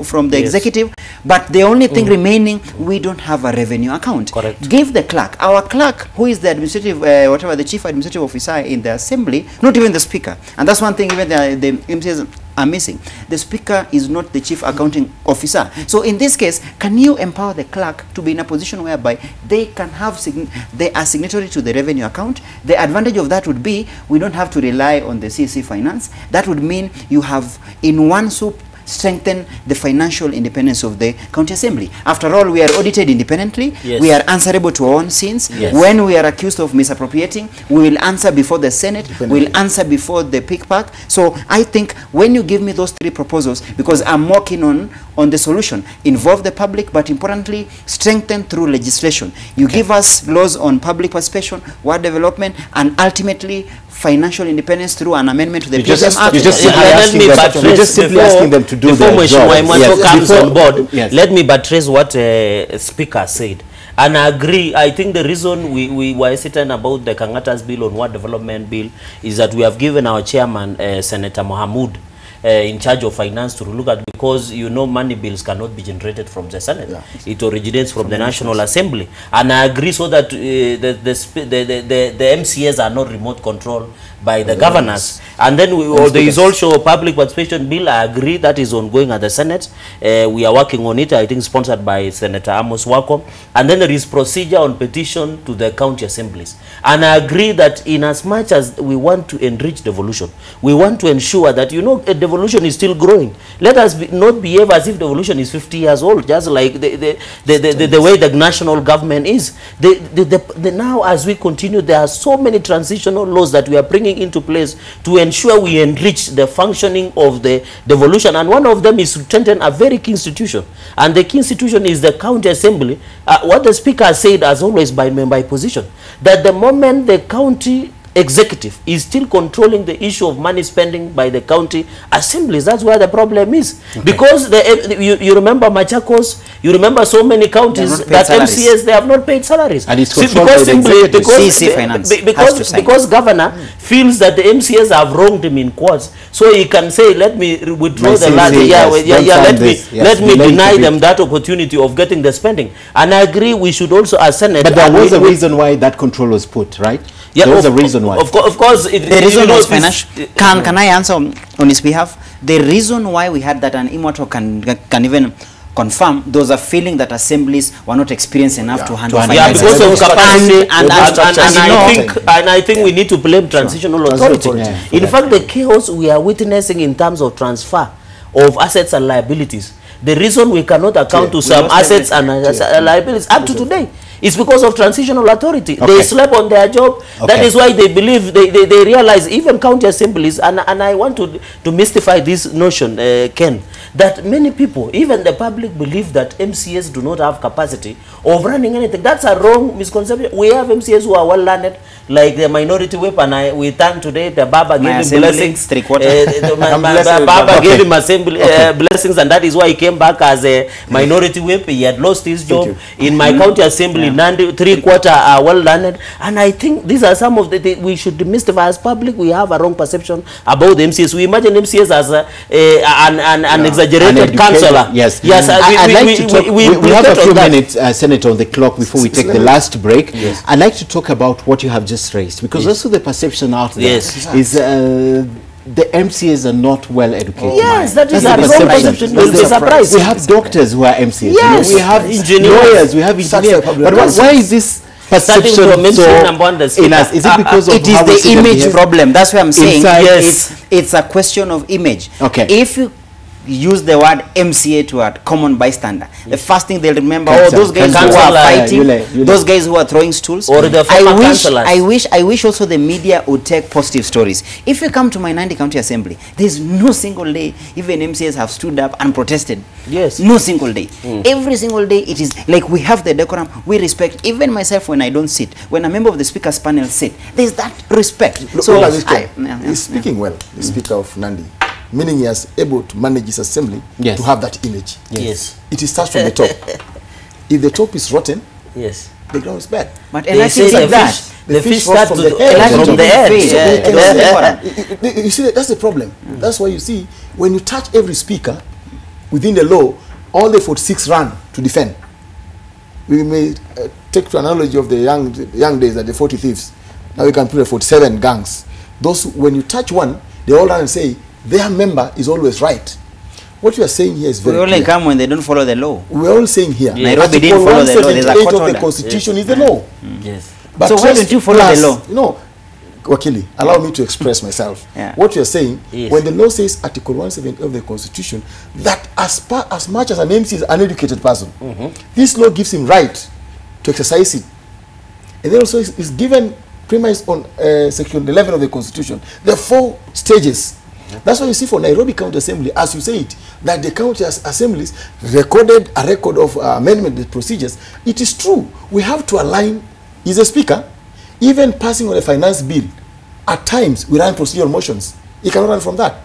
[SPEAKER 4] from the executive, but the only thing remaining, we don't have a revenue account.
[SPEAKER 5] Correct.
[SPEAKER 4] Give the clerk, our clerk, who is the administrative, the chief administrative officer in the assembly, not even the speaker. And that's one thing even the MCAs are missing. The speaker is not the chief accounting officer. So in this case, can you empower the clerk to be in a position whereby they can have they are signatory to the revenue account? The advantage of that would be we don't have to rely on the CSC finance. That would mean you have in one soup strengthen the financial independence of the county assembly. After all, we are audited independently.
[SPEAKER 5] Yes.
[SPEAKER 4] We are answerable to our own sins.
[SPEAKER 5] Yes.
[SPEAKER 4] When we are accused of misappropriating, we will answer before the Senate, we will answer before the PICPAC. So I think when you give me those 3 proposals, because I'm working on the solution, involve the public, but importantly, strengthen through legislation. You give us laws on public participation, ward development, and ultimately financial independence through an amendment to the PSM Act.
[SPEAKER 1] You're just simply asking them to do their job.
[SPEAKER 5] Comes on board,
[SPEAKER 1] yes.
[SPEAKER 5] Let me buttress what Speaker said. And I agree. I think the reason we were hesitant about the Kangata's bill on ward development bill is that we have given our chairman, Senator Mohamud, in charge of finance to look at, because you know money bills cannot be generated from the Senate. Yeah. It originates from the National Assembly. And I agree, so that the MCAs are not remote controlled by the governors. And then there is also a public participation bill. I agree, that is ongoing at the Senate. We are working on it, I think sponsored by Senator Amos Wako. And then there is procedure on petition to the county assemblies. And I agree that in as much as we want to enrich devolution, we want to ensure that, you know, devolution is still growing. Let us not behave as if devolution is 50 years old, just like the way the national government is. Now, as we continue, there are so many transitional laws that we are bringing into place to ensure we enrich the functioning of the devolution. And one of them is to strengthen a very key institution. And the key institution is the county assembly. What the Speaker said has always been my position, that the moment the county executive is still controlling the issue of money spending by the county assemblies, that's where the problem is. Okay. Because you remember Machakos, you remember so many counties that MCAs, they have not paid salaries. And it's because governor feels that the MCAs have wronged him in courts, so he can say, let me withdraw the land. Let me deny them that opportunity of getting the spending. And I agree, we should also, as Senate,
[SPEAKER 1] but there was a reason why that control was put, right?
[SPEAKER 5] Yeah,
[SPEAKER 1] there was a reason why.
[SPEAKER 5] Of course, the
[SPEAKER 4] reason was financial. Can I answer on his behalf? The reason why we had that, and Imoto can even confirm, there was a feeling that assemblies were not experienced enough to handle
[SPEAKER 5] finance. Yeah, because of capacity, and I think we need to blame transitional authority. In fact, the chaos we are witnessing in terms of transfer of assets and liabilities, the reason we cannot account to some assets and liabilities up to today is because of transitional authority. Okay. They slept on their job. Okay. That is why they believe, they realize, even county assemblies, and I want to mystify this notion, Ken, that many people, even the public, believe that MCAs do not have capacity of running anything. That's a wrong misconception. We have MCAs who are well learned, like the minority whip, and we thank today the Baba gave him blessings. Baba gave him assembly blessings, and that is why he came back as a minority whip. He had lost his job. In my county assembly, Nandi, 3/4 are well learned, and I think these are some of the we should demystify as public. We have a wrong perception about the MCAs. We imagine MCAs as an exaggerated counselor.
[SPEAKER 1] Yes, yes. I'd like to talk. We have a few minutes, Senator, on the clock before we take the last break. Yes. I'd like to talk about what you have just raised, because also the perception out there is the MCAs are not well educated.
[SPEAKER 5] Yes, that is a wrong perception. You'll be surprised.
[SPEAKER 1] We have doctors who are MCAs.
[SPEAKER 5] Yes.
[SPEAKER 1] You know, we have lawyers, we have engineers. But why is this perception so in us? Is it because of
[SPEAKER 4] it is the image problem? That's what I'm saying. Yes, it's a question of image.
[SPEAKER 1] Okay.
[SPEAKER 4] If you use the word MCA to a common bystander, the first thing they'll remember, those guys who are fighting, those guys who are throwing stools.
[SPEAKER 5] Or the
[SPEAKER 4] I wish also the media would take positive stories. If you come to my Nandi County Assembly, there's no single day even MCAs have stood up and protested.
[SPEAKER 5] Yes.
[SPEAKER 4] No single day. Every single day it is like we have the decorum, we respect. Even myself, when I don't sit, when a member of the speaker's panel sit, there's that respect.
[SPEAKER 3] He's speaking well, the Speaker of Nandi. Meaning he is able to manage his assembly to have that image.
[SPEAKER 5] Yes.
[SPEAKER 3] It starts from the top. If the top is rotten, the ground is bad.
[SPEAKER 4] But they say like that.
[SPEAKER 5] The fish starts from the head.
[SPEAKER 3] You see, that's the problem. That's why you see, when you touch every speaker within the law, all the 46 run to defend. We may take the analogy of the young days at the 40 thieves. Now we can put the 47 gangs. Those, when you touch one, they all run and say, their member is always right. What you are saying here is very clear.
[SPEAKER 4] We only come when they don't follow the law.
[SPEAKER 3] We're all saying here.
[SPEAKER 4] Nairobi didn't follow the law. There's a court order.
[SPEAKER 3] Of the Constitution is the law.
[SPEAKER 5] Yes.
[SPEAKER 3] But
[SPEAKER 4] so why don't you follow the law?
[SPEAKER 3] You know, Wakili, allow me to express myself.
[SPEAKER 4] Yeah.
[SPEAKER 3] What you're saying,
[SPEAKER 5] Yes.
[SPEAKER 3] when the law says Article 170 of the Constitution, that as much as an MC is an educated person, this law gives him right to exercise it. And then also is given premise on Section 11 of the Constitution. There are 4 stages. That's why you see for Nairobi County Assembly, as you say it, that the county assemblies recorded a record of amendment the procedures. It is true. We have to align. He's a speaker. Even passing on a finance bill, at times we run procedural motions. He cannot run from that.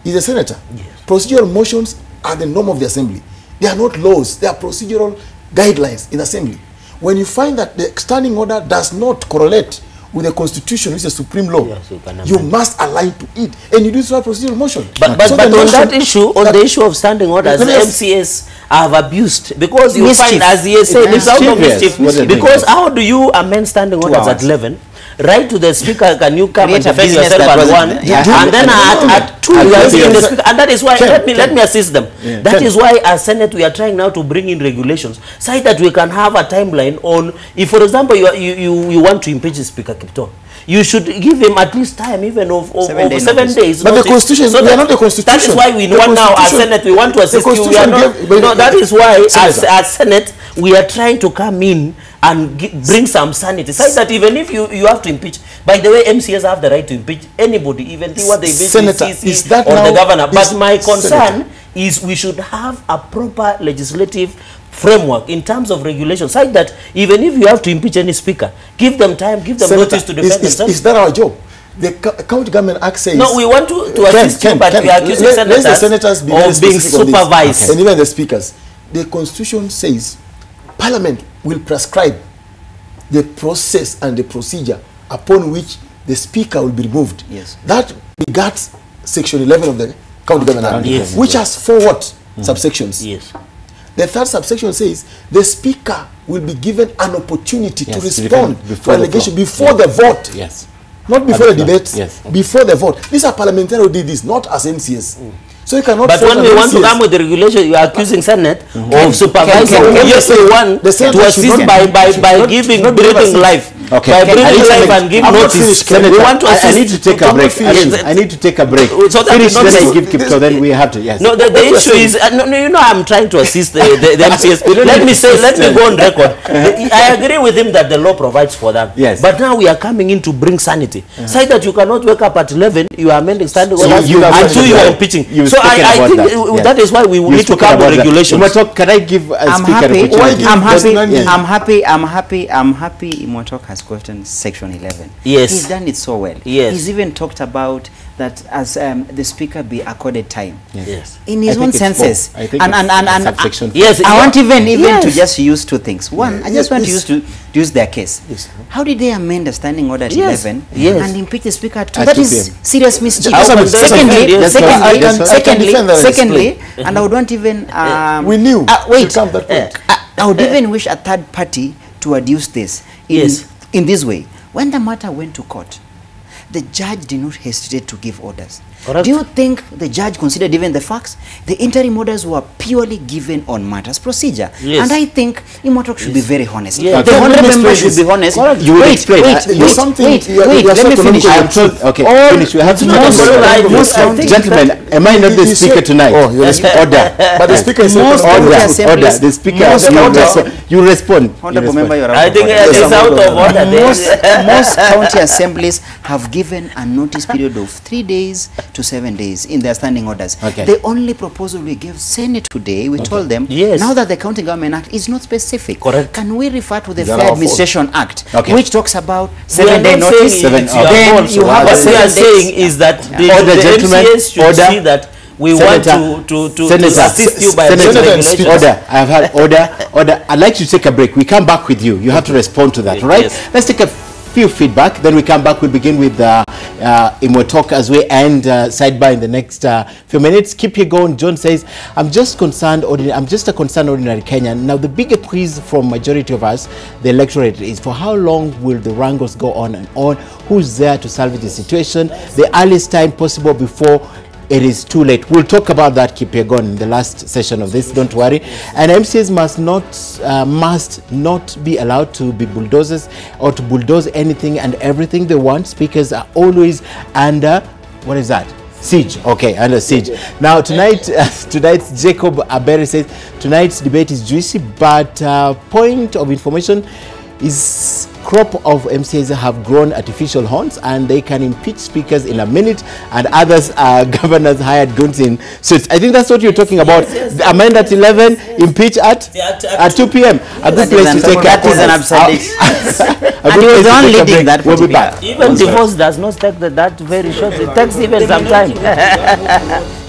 [SPEAKER 3] He's a senator.
[SPEAKER 5] Yes.
[SPEAKER 3] Procedural motions are the norm of the assembly. They are not laws. They are procedural guidelines in assembly. When you find that the standing order does not correlate with the constitution, which is a supreme law,
[SPEAKER 5] Yes,
[SPEAKER 3] you must align to it, and you do so a procedural motion.
[SPEAKER 5] But
[SPEAKER 3] So
[SPEAKER 5] on
[SPEAKER 3] the motion
[SPEAKER 5] that issue, on the issue of standing orders, the
[SPEAKER 3] Yes.
[SPEAKER 5] MCAs have abused, because you
[SPEAKER 4] Mischief.
[SPEAKER 5] find, as he said, it's out of
[SPEAKER 1] Mischievous.
[SPEAKER 5] mischief.
[SPEAKER 1] What they're doing,
[SPEAKER 5] Because
[SPEAKER 1] yes.
[SPEAKER 5] how do you amend standing orders at
[SPEAKER 3] hours.
[SPEAKER 5] 11? Right to the speaker, can you come
[SPEAKER 4] Create
[SPEAKER 5] and
[SPEAKER 4] a
[SPEAKER 5] defend
[SPEAKER 4] business
[SPEAKER 5] yourself
[SPEAKER 4] that
[SPEAKER 5] at
[SPEAKER 4] wasn't-
[SPEAKER 5] 1,
[SPEAKER 4] Yeah.
[SPEAKER 5] and then at 2 you are seeing the speaker, and that is why let me assist them.
[SPEAKER 1] Yeah.
[SPEAKER 5] That is why as Senate we are trying now to bring in regulations, so that we can have a timeline on, if for example you want to impeach the speaker Kipton, you should give him at least time, even of 7 days.
[SPEAKER 3] But the
[SPEAKER 5] notice.
[SPEAKER 3] Constitution,
[SPEAKER 5] So
[SPEAKER 3] we are
[SPEAKER 5] that-
[SPEAKER 3] not the Constitution.
[SPEAKER 5] That is why we
[SPEAKER 3] The
[SPEAKER 5] want now as
[SPEAKER 3] Constitution-
[SPEAKER 5] Senate, we want to
[SPEAKER 3] the
[SPEAKER 5] assist you. We are
[SPEAKER 3] Constitution
[SPEAKER 5] not,
[SPEAKER 3] gave-
[SPEAKER 5] no, that is why
[SPEAKER 3] Senator.
[SPEAKER 5] as Senate we are trying to come in and bring some sanity. So that even if you have to impeach, by the way, MCAs have the right to impeach anybody, even if what they impeach
[SPEAKER 3] Senator,
[SPEAKER 5] is
[SPEAKER 3] is that
[SPEAKER 5] or
[SPEAKER 3] now-
[SPEAKER 5] the governor. But
[SPEAKER 3] is-
[SPEAKER 5] my concern
[SPEAKER 3] Senator.
[SPEAKER 5] is we should have a proper legislative framework in terms of regulation, so that even if you have to impeach any speaker, give them time, give them
[SPEAKER 3] Senator,
[SPEAKER 5] notice to defend themselves.
[SPEAKER 3] is that our job? The County Government Act says...
[SPEAKER 5] No, we want to assist you, but we are accusing
[SPEAKER 3] let the
[SPEAKER 5] senators
[SPEAKER 3] senators be very
[SPEAKER 5] of being
[SPEAKER 3] specific on this.
[SPEAKER 5] supervised.
[SPEAKER 3] And even the speakers. The Constitution says Parliament will prescribe the process and the procedure upon which the speaker will be removed.
[SPEAKER 4] Yes.
[SPEAKER 3] That regards Section 11 of the County Government Act,
[SPEAKER 5] Yes.
[SPEAKER 3] which has 4 what? Subsections.
[SPEAKER 5] Yes.
[SPEAKER 3] The 3rd subsection says the speaker will be given an opportunity to
[SPEAKER 1] Yes,
[SPEAKER 3] respond
[SPEAKER 1] before
[SPEAKER 3] to
[SPEAKER 1] the
[SPEAKER 3] allegation
[SPEAKER 1] floor.
[SPEAKER 3] before the vote.
[SPEAKER 1] Yes.
[SPEAKER 3] Not before the
[SPEAKER 1] At the
[SPEAKER 3] debate,
[SPEAKER 1] floor, yes.
[SPEAKER 3] before the vote. These are parliamentarians who did this, not as MCS. So you cannot
[SPEAKER 5] But
[SPEAKER 3] force
[SPEAKER 5] when
[SPEAKER 3] an
[SPEAKER 5] we want to
[SPEAKER 3] MCS.
[SPEAKER 5] come with the regulation, you are accusing Senate of supervising.
[SPEAKER 3] can-
[SPEAKER 5] Yes, we want
[SPEAKER 3] the
[SPEAKER 5] to
[SPEAKER 3] Senate should
[SPEAKER 5] assist
[SPEAKER 3] not-
[SPEAKER 5] by
[SPEAKER 3] should not-
[SPEAKER 5] giving
[SPEAKER 3] should not give
[SPEAKER 5] breathing
[SPEAKER 3] assist.
[SPEAKER 5] life.
[SPEAKER 1] Okay.
[SPEAKER 5] By
[SPEAKER 1] I
[SPEAKER 5] breathing
[SPEAKER 1] need to
[SPEAKER 5] life
[SPEAKER 1] make-
[SPEAKER 5] and give
[SPEAKER 3] I'm not
[SPEAKER 5] notice.
[SPEAKER 3] finished,
[SPEAKER 5] We
[SPEAKER 1] Senator,
[SPEAKER 5] want to assist.
[SPEAKER 1] I need to take a
[SPEAKER 5] not
[SPEAKER 1] break.
[SPEAKER 5] finish.
[SPEAKER 1] I need to take a break.
[SPEAKER 5] So that
[SPEAKER 1] Finish,
[SPEAKER 5] we not
[SPEAKER 1] then I
[SPEAKER 5] say-
[SPEAKER 1] give Kipto, then we have to, yes.
[SPEAKER 5] No, the issue is, no, you know, I'm trying to assist the MCS. Let me go on record. I agree with him that the law provides for that.
[SPEAKER 1] Yes.
[SPEAKER 5] But now we are coming in to bring sanity. Say that you cannot wake up at 11, you are amending standing orders,
[SPEAKER 1] you have
[SPEAKER 5] until you are
[SPEAKER 1] spoken
[SPEAKER 5] impeaching.
[SPEAKER 1] you've
[SPEAKER 5] So
[SPEAKER 1] spoken
[SPEAKER 5] I
[SPEAKER 1] about
[SPEAKER 5] think
[SPEAKER 1] that, yes.
[SPEAKER 5] that is why we
[SPEAKER 1] You've
[SPEAKER 5] need to
[SPEAKER 1] spoken
[SPEAKER 5] come with
[SPEAKER 1] about that.
[SPEAKER 5] regulations.
[SPEAKER 1] Imotok, can I give a
[SPEAKER 4] I'm
[SPEAKER 1] speaker
[SPEAKER 4] happy.
[SPEAKER 1] an opportunity?
[SPEAKER 4] I'm happy. Imotok has questioned Section 11.
[SPEAKER 5] Yes.
[SPEAKER 4] He's done it so well.
[SPEAKER 5] Yes.
[SPEAKER 4] He's even talked about that as the speaker be accorded time.
[SPEAKER 5] Yes.
[SPEAKER 4] In his own senses.
[SPEAKER 1] I think
[SPEAKER 4] And
[SPEAKER 1] subsection
[SPEAKER 5] Yes,
[SPEAKER 4] I want even
[SPEAKER 5] Yes.
[SPEAKER 4] to just use 2 things. One, I just want to use their case.
[SPEAKER 3] Yes.
[SPEAKER 4] How did they amend the standing order at
[SPEAKER 5] Yes.
[SPEAKER 4] 11
[SPEAKER 5] Yes.
[SPEAKER 4] and impeach the speaker at 2?
[SPEAKER 1] At
[SPEAKER 4] That
[SPEAKER 1] 2
[SPEAKER 4] is
[SPEAKER 1] PM.
[SPEAKER 4] serious mischief.
[SPEAKER 5] Yes, sir.
[SPEAKER 4] Secondly,
[SPEAKER 5] Yes, sir.
[SPEAKER 4] secondly,
[SPEAKER 1] Yes, sir.
[SPEAKER 3] I can defend that and
[SPEAKER 4] secondly, and I would want even
[SPEAKER 3] We knew
[SPEAKER 4] wait.
[SPEAKER 3] to come that point.
[SPEAKER 4] I would even wish a third party to adduce this
[SPEAKER 5] Yes.
[SPEAKER 4] in this way. When the matter went to court, the judge did not hesitate to give orders.
[SPEAKER 5] Correct.
[SPEAKER 4] Do you think the judge considered even the facts? The interim orders were purely given on matters procedure.
[SPEAKER 5] Yes.
[SPEAKER 4] And I think Imotok should be very honest.
[SPEAKER 5] Yes.
[SPEAKER 4] The
[SPEAKER 3] Okay, let me
[SPEAKER 4] honorable member
[SPEAKER 3] explain
[SPEAKER 4] should
[SPEAKER 3] this.
[SPEAKER 4] be honest.
[SPEAKER 1] You will explain.
[SPEAKER 3] There's something you are
[SPEAKER 4] let me
[SPEAKER 3] so
[SPEAKER 4] finish.
[SPEAKER 3] economical.
[SPEAKER 1] I am told, okay,
[SPEAKER 4] All-
[SPEAKER 1] finish. We have to
[SPEAKER 5] No,
[SPEAKER 1] talk
[SPEAKER 5] no,
[SPEAKER 1] about
[SPEAKER 5] I
[SPEAKER 1] it.
[SPEAKER 5] most- I think
[SPEAKER 1] Gentlemen, am I not the
[SPEAKER 3] You
[SPEAKER 1] speaker
[SPEAKER 3] said-
[SPEAKER 1] tonight?
[SPEAKER 3] Oh, you're the speaker.
[SPEAKER 1] Order.
[SPEAKER 3] But the speaker is
[SPEAKER 4] Most
[SPEAKER 3] not
[SPEAKER 4] county
[SPEAKER 1] Order.
[SPEAKER 4] assemblies-
[SPEAKER 1] Order. The speaker.
[SPEAKER 4] most county-
[SPEAKER 1] You respond. You
[SPEAKER 4] Honorable
[SPEAKER 1] respond.
[SPEAKER 4] member, you're out
[SPEAKER 5] I
[SPEAKER 4] of
[SPEAKER 5] think
[SPEAKER 4] order.
[SPEAKER 5] it is out of order.
[SPEAKER 4] Most county assemblies have given a notice period of 3 days to 7 days in their standing orders.
[SPEAKER 1] Okay.
[SPEAKER 4] The only proposal we gave Senate today, we told them,
[SPEAKER 5] Yes.
[SPEAKER 4] now that the County Government Act is not specific,
[SPEAKER 5] Correct.
[SPEAKER 4] can we refer to the
[SPEAKER 3] Is that
[SPEAKER 4] Fair
[SPEAKER 3] our fault?
[SPEAKER 4] Administration Act,
[SPEAKER 1] Okay.
[SPEAKER 4] which talks about
[SPEAKER 5] We are
[SPEAKER 4] 7-day
[SPEAKER 5] not
[SPEAKER 4] notice?
[SPEAKER 5] saying it's your
[SPEAKER 4] Then
[SPEAKER 5] fault,
[SPEAKER 4] you have a
[SPEAKER 5] what we are
[SPEAKER 4] 7 days.
[SPEAKER 5] saying is that the
[SPEAKER 1] Order, gentlemen.
[SPEAKER 5] MCAs should
[SPEAKER 1] Order.
[SPEAKER 5] see that we
[SPEAKER 1] Senator,
[SPEAKER 5] want to
[SPEAKER 1] Senator,
[SPEAKER 5] assist you by
[SPEAKER 1] Senator,
[SPEAKER 5] making
[SPEAKER 3] Senator,
[SPEAKER 5] regulations.
[SPEAKER 1] Order. I have had order. I'd like to take a break. We come back with you. You have to respond to that, all right?
[SPEAKER 5] Yes.
[SPEAKER 1] Let's take a few feedback. Then we come back. We'll begin with Imotok as we end sidebar in the next few minutes. Keep you going. John says, I'm just a concerned ordinary Kenyan. Now, the bigger quiz from majority of us, the electorate, is for how long will the wrangles go on and on? Who's there to salvage the situation? The earliest time possible before it is too late. We'll talk about that, Kipyegon, in the last session of this, don't worry. And MCAs must not be allowed to be bulldozers or to bulldoze anything and everything they want. Speakers are always under, what is that? Siege. Okay, under siege. Now tonight, Jacob Aberi says tonight's debate is juicy, but point of information is crop of MCAs have grown artificial horns and they can impeach speakers in a minute, and others are governors hired guns in suits. I think that's what you're talking about. Amend at 11, impeach at 2 p.m. A good place to take a
[SPEAKER 4] that is an absurd. And he was the one leading that.
[SPEAKER 1] We'll be back.
[SPEAKER 5] Even divorce does not take that very short. It takes even some time.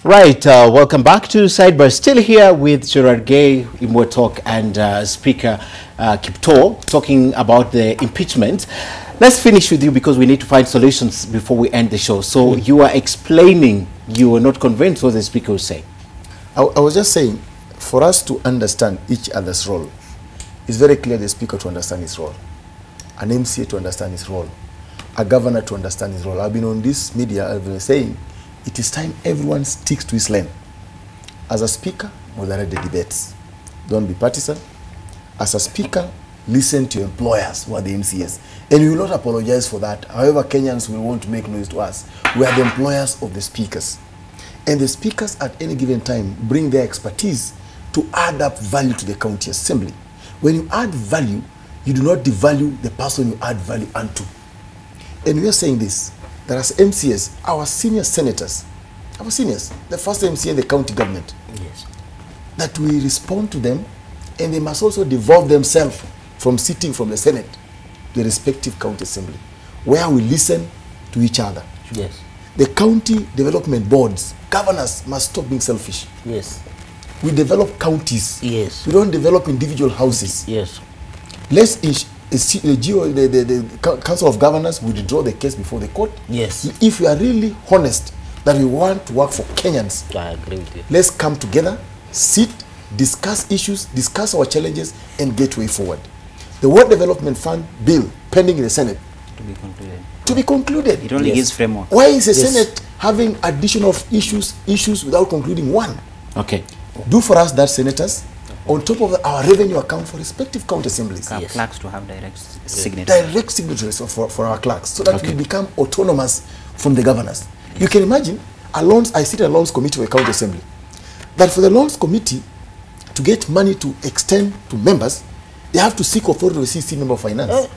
[SPEAKER 1] Right, welcome back to Sidebar. Still here with Gerard Gay, Imwotok, and Speaker Kipto, talking about the impeachment. Let's finish with you because we need to find solutions before we end the show. So you are explaining you were not convinced what the Speaker was saying.
[SPEAKER 3] I was just saying, for us to understand each other's role, it's very clear the Speaker to understand his role, an MCA to understand his role, a governor to understand his role. I've been on this media, I've been saying, it is time everyone sticks to his lane. As a Speaker, moderate the debates. Don't be partisan. As a Speaker, listen to your employers who are the MCAs. And we will not apologize for that. However, Kenyans will want to make noise to us. We are the employers of the speakers. And the speakers at any given time bring their expertise to add up value to the county assembly. When you add value, you do not devalue the person you add value unto. And we are saying this, that as MCAs, our senior senators, our seniors, the first MCA in the county government,
[SPEAKER 5] Yes.
[SPEAKER 3] that we respond to them, and they must also devolve themselves from sitting from the Senate to the respective county assembly, where we listen to each other.
[SPEAKER 5] Yes.
[SPEAKER 3] The county development boards, governors must stop being selfish.
[SPEAKER 5] Yes.
[SPEAKER 3] We develop counties.
[SPEAKER 5] Yes.
[SPEAKER 3] We don't develop individual houses.
[SPEAKER 5] Yes.
[SPEAKER 3] Let's the Council of Governors will withdraw the case before the court.
[SPEAKER 5] Yes.
[SPEAKER 3] If we are really honest that we want to work for Kenyans,
[SPEAKER 5] I agree with you.
[SPEAKER 3] let's come together, sit, discuss issues, discuss our challenges, and get way forward. The World Development Fund bill pending in the Senate
[SPEAKER 4] To be concluded.
[SPEAKER 3] to be concluded.
[SPEAKER 4] It only
[SPEAKER 5] Yes.
[SPEAKER 4] gives framework.
[SPEAKER 3] Why is the
[SPEAKER 5] Yes.
[SPEAKER 3] Senate having additional issues without concluding one?
[SPEAKER 1] Okay.
[SPEAKER 3] Do for us that, senators, on top of our revenue account for respective county assemblies.
[SPEAKER 4] Our
[SPEAKER 5] Yes.
[SPEAKER 4] clerks to have direct signature.
[SPEAKER 3] Direct signatories for our clerks, so that
[SPEAKER 1] Okay.
[SPEAKER 3] we become autonomous from the governors. You can imagine, I sit in a loans committee of a county assembly, that for the loans committee to get money to extend to members, they have to seek authority to CC member of finance.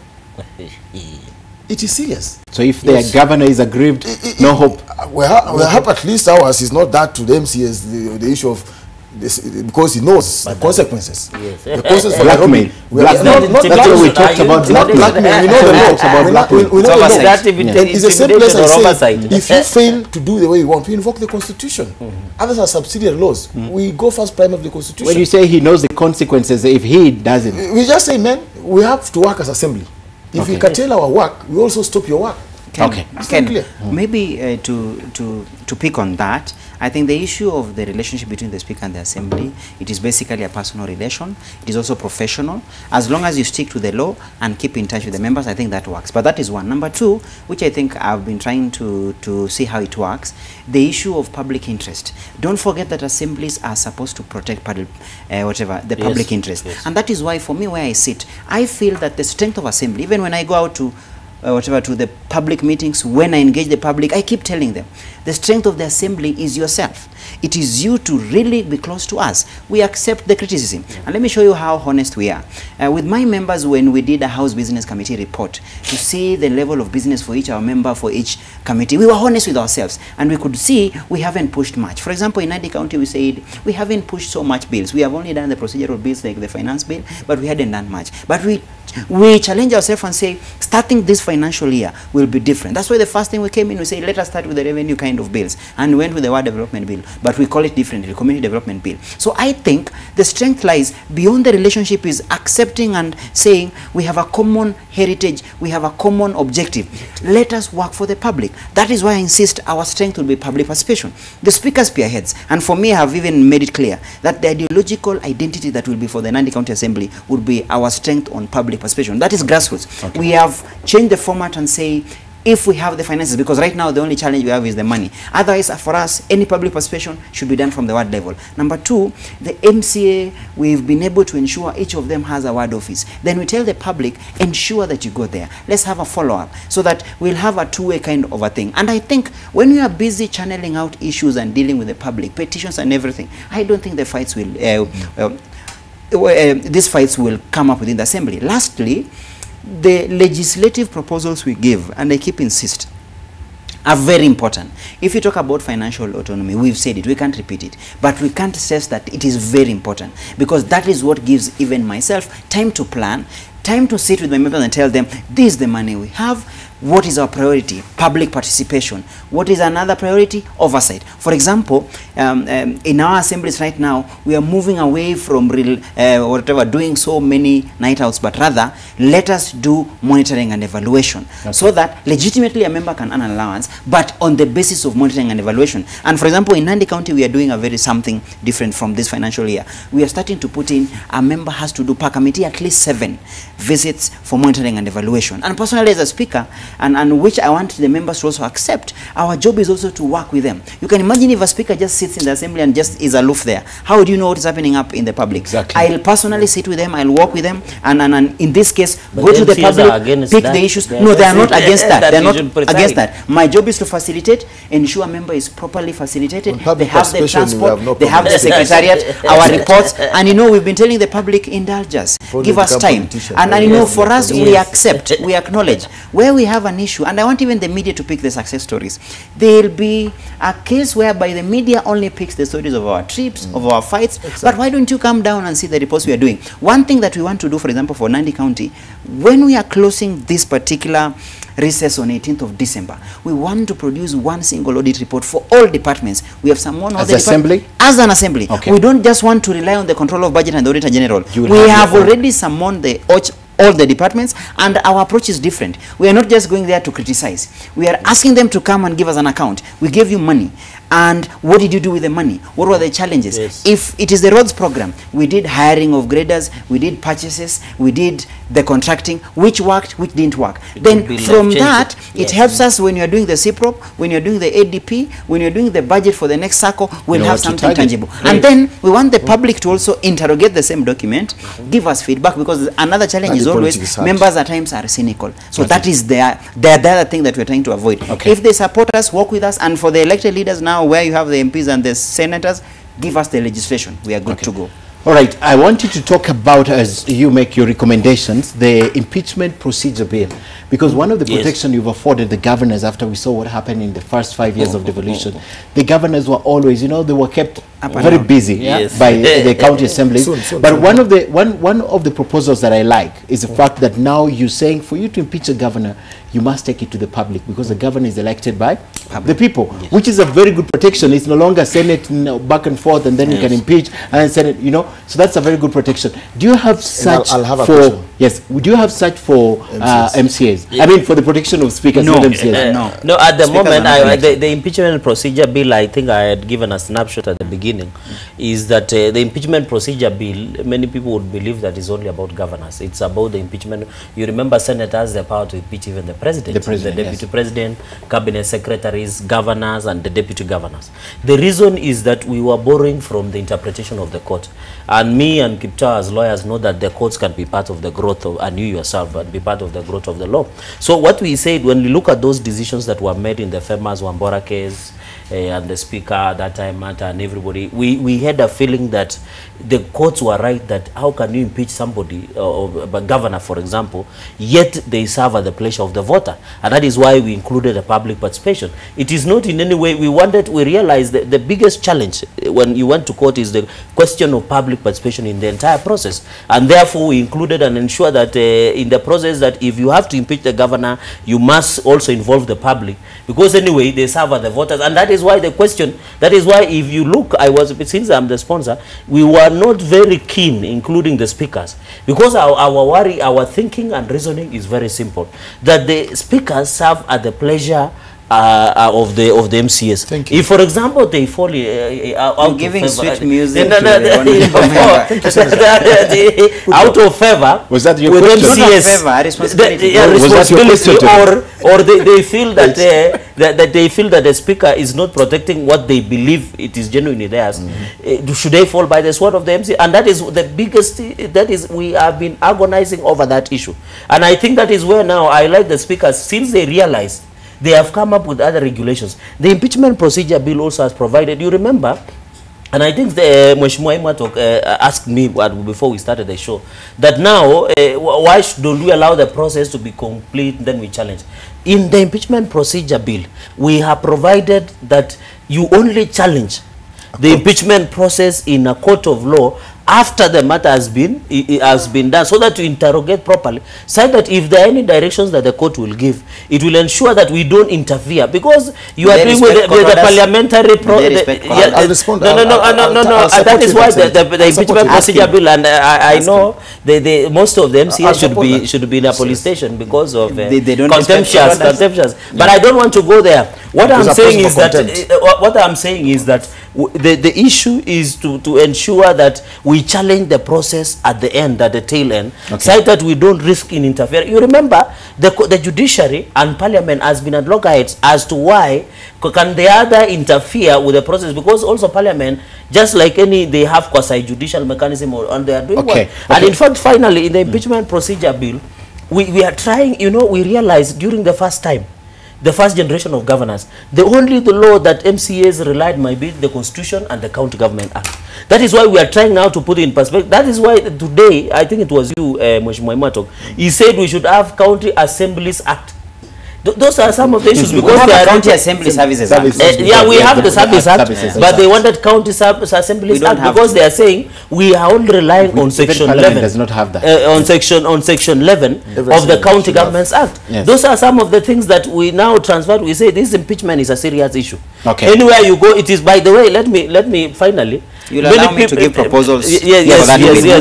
[SPEAKER 3] It is serious.
[SPEAKER 1] So if the governor is aggrieved, no hope.
[SPEAKER 3] We have at least ours is not that to the MCAs, the issue of this, because he knows the consequences.
[SPEAKER 5] Yes.
[SPEAKER 3] The consequences for
[SPEAKER 1] Blackmail.
[SPEAKER 3] Nairobi.
[SPEAKER 1] That's what we talked about.
[SPEAKER 3] Blackmail. We know the law. We know the law.
[SPEAKER 5] That
[SPEAKER 3] It's the same place I say,
[SPEAKER 5] oversight.
[SPEAKER 3] if you fail to do the way you want, we invoke the Constitution. Others are subsidiary laws. We go first prime of the Constitution.
[SPEAKER 1] When you say he knows the consequences, if he doesn't.
[SPEAKER 3] We just say, man, we have to work as assembly. If we curtail our work, we also stop your work.
[SPEAKER 1] Okay.
[SPEAKER 4] Ken,
[SPEAKER 3] clear.
[SPEAKER 4] maybe to pick on that, I think the issue of the relationship between the Speaker and the Assembly, it is basically a personal relation. It is also professional. As long as you stick to the law and keep in touch with the members, I think that works. But that is one. Number two, which I think I've been trying to see how it works, the issue of public interest. Don't forget that assemblies are supposed to protect the public interest.
[SPEAKER 5] Yes.
[SPEAKER 4] And that is why, for me, where I sit, I feel that the strength of assembly, even when I go out to to the public meetings, when I engage the public, I keep telling them, the strength of the assembly is yourself. It is you to really be close to us. We accept the criticism. And let me show you how honest we are. With my members, when we did a House Business Committee report, to see the level of business for each our member, for each committee, we were honest with ourselves. And we could see we haven't pushed much. For example, in Nadi County, we said, we haven't pushed so much bills. We have only done the procedural bills like the finance bill, but we hadn't done much. But we challenge ourselves and say, starting this financial year will be different. That's why the first thing we came in, we say, let us start with the revenue kind of bills, and went with the word development bill, but we call it differently, community development bill. So I think the strength lies beyond the relationship is accepting and saying, we have a common heritage, we have a common objective. Let us work for the public. That is why I insist our strength will be public participation. The Speaker spearheads, and for me, I have even made it clear that the ideological identity that will be for the Nandi County Assembly would be our strength on public participation. That is grassroots. Okay. We have changed the format and say, if we have the finances, because right now the only challenge we have is the money. Otherwise, for us, any public participation should be done from the ward level. Number two, the MCA, we've been able to ensure each of them has a ward office. Then we tell the public, ensure that you go there. Let's have a follow-up so that we'll have a two-way kind of a thing. And I think when we are busy channeling out issues and dealing with the public, petitions and everything, I don't think the fights will, these fights will come up within the assembly. Lastly, the legislative proposals we give, and I keep insist, are very important. If you talk about financial autonomy, we've said it, we can't repeat it, but we can't stress that it is very important, because that is what gives even myself time to plan, time to sit with my members and tell them, this is the money we have, what is our priority? Public participation. What is another priority? Oversight. For example, in our assemblies right now, we are moving away from doing so many night outs, but rather let us do monitoring and evaluation, so that legitimately a member can earn an allowance, but on the basis of monitoring and evaluation. And for example, in Nandi County, we are doing something different from this financial year. We are starting to put in, a member has to do per committee at least 7 visits for monitoring and evaluation. And personally, as a speaker, and which I want the members to also accept, our job is also to work with them. You can imagine if a speaker just sits in the assembly and just is aloof there. How do you know what is happening up in the public?
[SPEAKER 1] Exactly.
[SPEAKER 4] I'll personally sit with them, I'll walk with them, and in this case,
[SPEAKER 5] But
[SPEAKER 4] go to the
[SPEAKER 5] MCAs
[SPEAKER 4] public, pick the issues. No, they are not against that. They are not against that. My job is to facilitate, ensure a member is properly facilitated. They have the transport, they have the secretariat, our reports, and you know, we've been telling the public, indulge us, give us time. And you know, for us, we accept, we acknowledge where we have an issue, and I want even the media to pick the success stories. There will be a case whereby the media only picks the stories of our trips, of our fights, but why don't you come down and see the reports we are doing? One thing that we want to do, for example, for Nandi County, when we are closing this particular recess on 18th of December, we want to produce one single audit report for all departments. We have someone
[SPEAKER 1] as assembly?
[SPEAKER 4] As an assembly.
[SPEAKER 1] Okay.
[SPEAKER 4] We don't just want to rely on the control of budget and the Auditor General. We have already summoned all the departments, and our approach is different. We are not just going there to criticize. We are asking them to come and give us an account. We gave you money, and what did you do with the money? What were the challenges?
[SPEAKER 5] Yes.
[SPEAKER 4] If it is the roads program, we did hiring of graders, we did purchases, we did the contracting, which worked, which didn't work. Then from that, it helps us when you are doing the CPROP, when you are doing the ADP, when you are doing the budget for the next cycle, we'll have something tangible. And then we want the public to also interrogate the same document, give us feedback, because another challenge is always members at times are cynical. So that is the other thing that we're trying to avoid. If they support us, work with us, and for the elected leaders now, where you have the MPs and the senators, give us the legislation. We are good to go.
[SPEAKER 1] All right, I want you to talk about, as you make your recommendations, the impeachment procedure bill, because one of the protection you've afforded the governors after we saw what happened in the first 5 years of devolution, the governors were always, you know, they were kept very busy by the county assemblies. But one of the proposals that I like is the fact that now you're saying for you to impeach a governor, you must take it to the public, because the governor is elected by the people, which is a very good protection. It's no longer Senate back and forth, and then you can impeach, and Senate, you know, so that's a very good protection. Do you have such
[SPEAKER 3] I'll have a
[SPEAKER 1] for
[SPEAKER 3] question.
[SPEAKER 1] Yes, would you have such for MCAs? I mean, for the protection of speakers,
[SPEAKER 4] No,
[SPEAKER 1] not MCAs.
[SPEAKER 5] No, at the
[SPEAKER 4] Speakers
[SPEAKER 5] moment,
[SPEAKER 4] are not
[SPEAKER 5] the impeachment procedure bill, I think I had given a snapshot at the beginning, is that the impeachment procedure bill, many people would believe that is only about governors. It's about the impeachment. You remember, Senate has the power to impeach even the president, the deputy president, cabinet secretaries, governors, and the deputy governors. The reason is that we were borrowing from the interpretation of the court. And me and Kipta as lawyers know that the courts can be part of the growth of, and you yourself, but be part of the growth of the law. So what we said, when we look at those decisions that were made in the famous Wambora case, and the speaker at that time, Mata, and everybody, we had a feeling that the courts were right, that how can you impeach somebody, a governor, for example, yet they serve at the pleasure of the voter. And that is why we included a public participation. It is not in any way, we realized that the biggest challenge when you went to court is the question of public participation in the entire process. And therefore, we included and ensure that in the process, that if you have to impeach the governor, you must also involve the public, because anyway, they serve at the voters. And that is why the question, that is why if you look, since I'm the sponsor, we were not very keen including the speakers, because our worry, our thinking and reasoning is very simple, that the speakers serve at the pleasure of the MCAs.
[SPEAKER 3] Thank you.
[SPEAKER 5] If, for example, they fall out
[SPEAKER 4] giving
[SPEAKER 5] of favor,
[SPEAKER 4] sweet music
[SPEAKER 5] out of favor,
[SPEAKER 1] Was that your
[SPEAKER 5] with
[SPEAKER 1] question?
[SPEAKER 5] MCAs,
[SPEAKER 4] responsibility.
[SPEAKER 1] Was that your question?
[SPEAKER 5] or they feel that that they feel that the speaker is not protecting what they believe it is genuinely theirs. Should they fall by the sword of the MC? And that is the biggest, that is, we have been agonizing over that issue. And I think that is where now I like the speakers, since they realized, they have come up with other regulations. The impeachment procedure bill also has provided, you remember, and I think the Mheshimiwa Imatok asked me before we started the show, that now, why don't we allow the process to be complete, then we challenge. In the impeachment procedure bill, we have provided that you only challenge the impeachment process in a court of law after the matter has been done, so that to interrogate properly, so that if there are any directions that the court will give, it will ensure that we don't interfere, because you are doing with the parliamentary
[SPEAKER 3] I'll respond.
[SPEAKER 5] No. That is why the impeachment procedure bill, and I know most of the MCAs should be in a police station because of contemptuous. But I don't want to go there. What I'm saying is that the issue is to ensure that we challenge the process at the end, at the tail end, so that we don't risk in interfering. You remember the judiciary and parliament has been at loggerheads as to why can the other interfere with the process, because also parliament, just like any, they have quasi-judicial mechanism, and they are doing well. And in fact, finally, in the impeachment procedure bill, we are trying, we realized during the first time, the first generation of governors, the law that MCAs relied might be the Constitution and the County Government Act. That is why we are trying now to put it in perspective. That is why today, I think it was you, Mheshimiwa Imatok, he said we should have County Assemblies Act. Those are some of the issues, because
[SPEAKER 4] we have the County Assembly Services Act.
[SPEAKER 5] Yeah, we have the Service Act, but they wanted County Assemblies Act because they are saying we are only relying on Section 11.
[SPEAKER 1] Does not have that.
[SPEAKER 5] On Section 11 of the County Governments Act.
[SPEAKER 1] Yes.
[SPEAKER 5] Those are some of the things that we now transferred. We say this impeachment is a serious issue.
[SPEAKER 1] Okay.
[SPEAKER 5] Anywhere you go, it is. By the way, let me finally.
[SPEAKER 4] You'll allow me to give proposals.
[SPEAKER 5] Yes.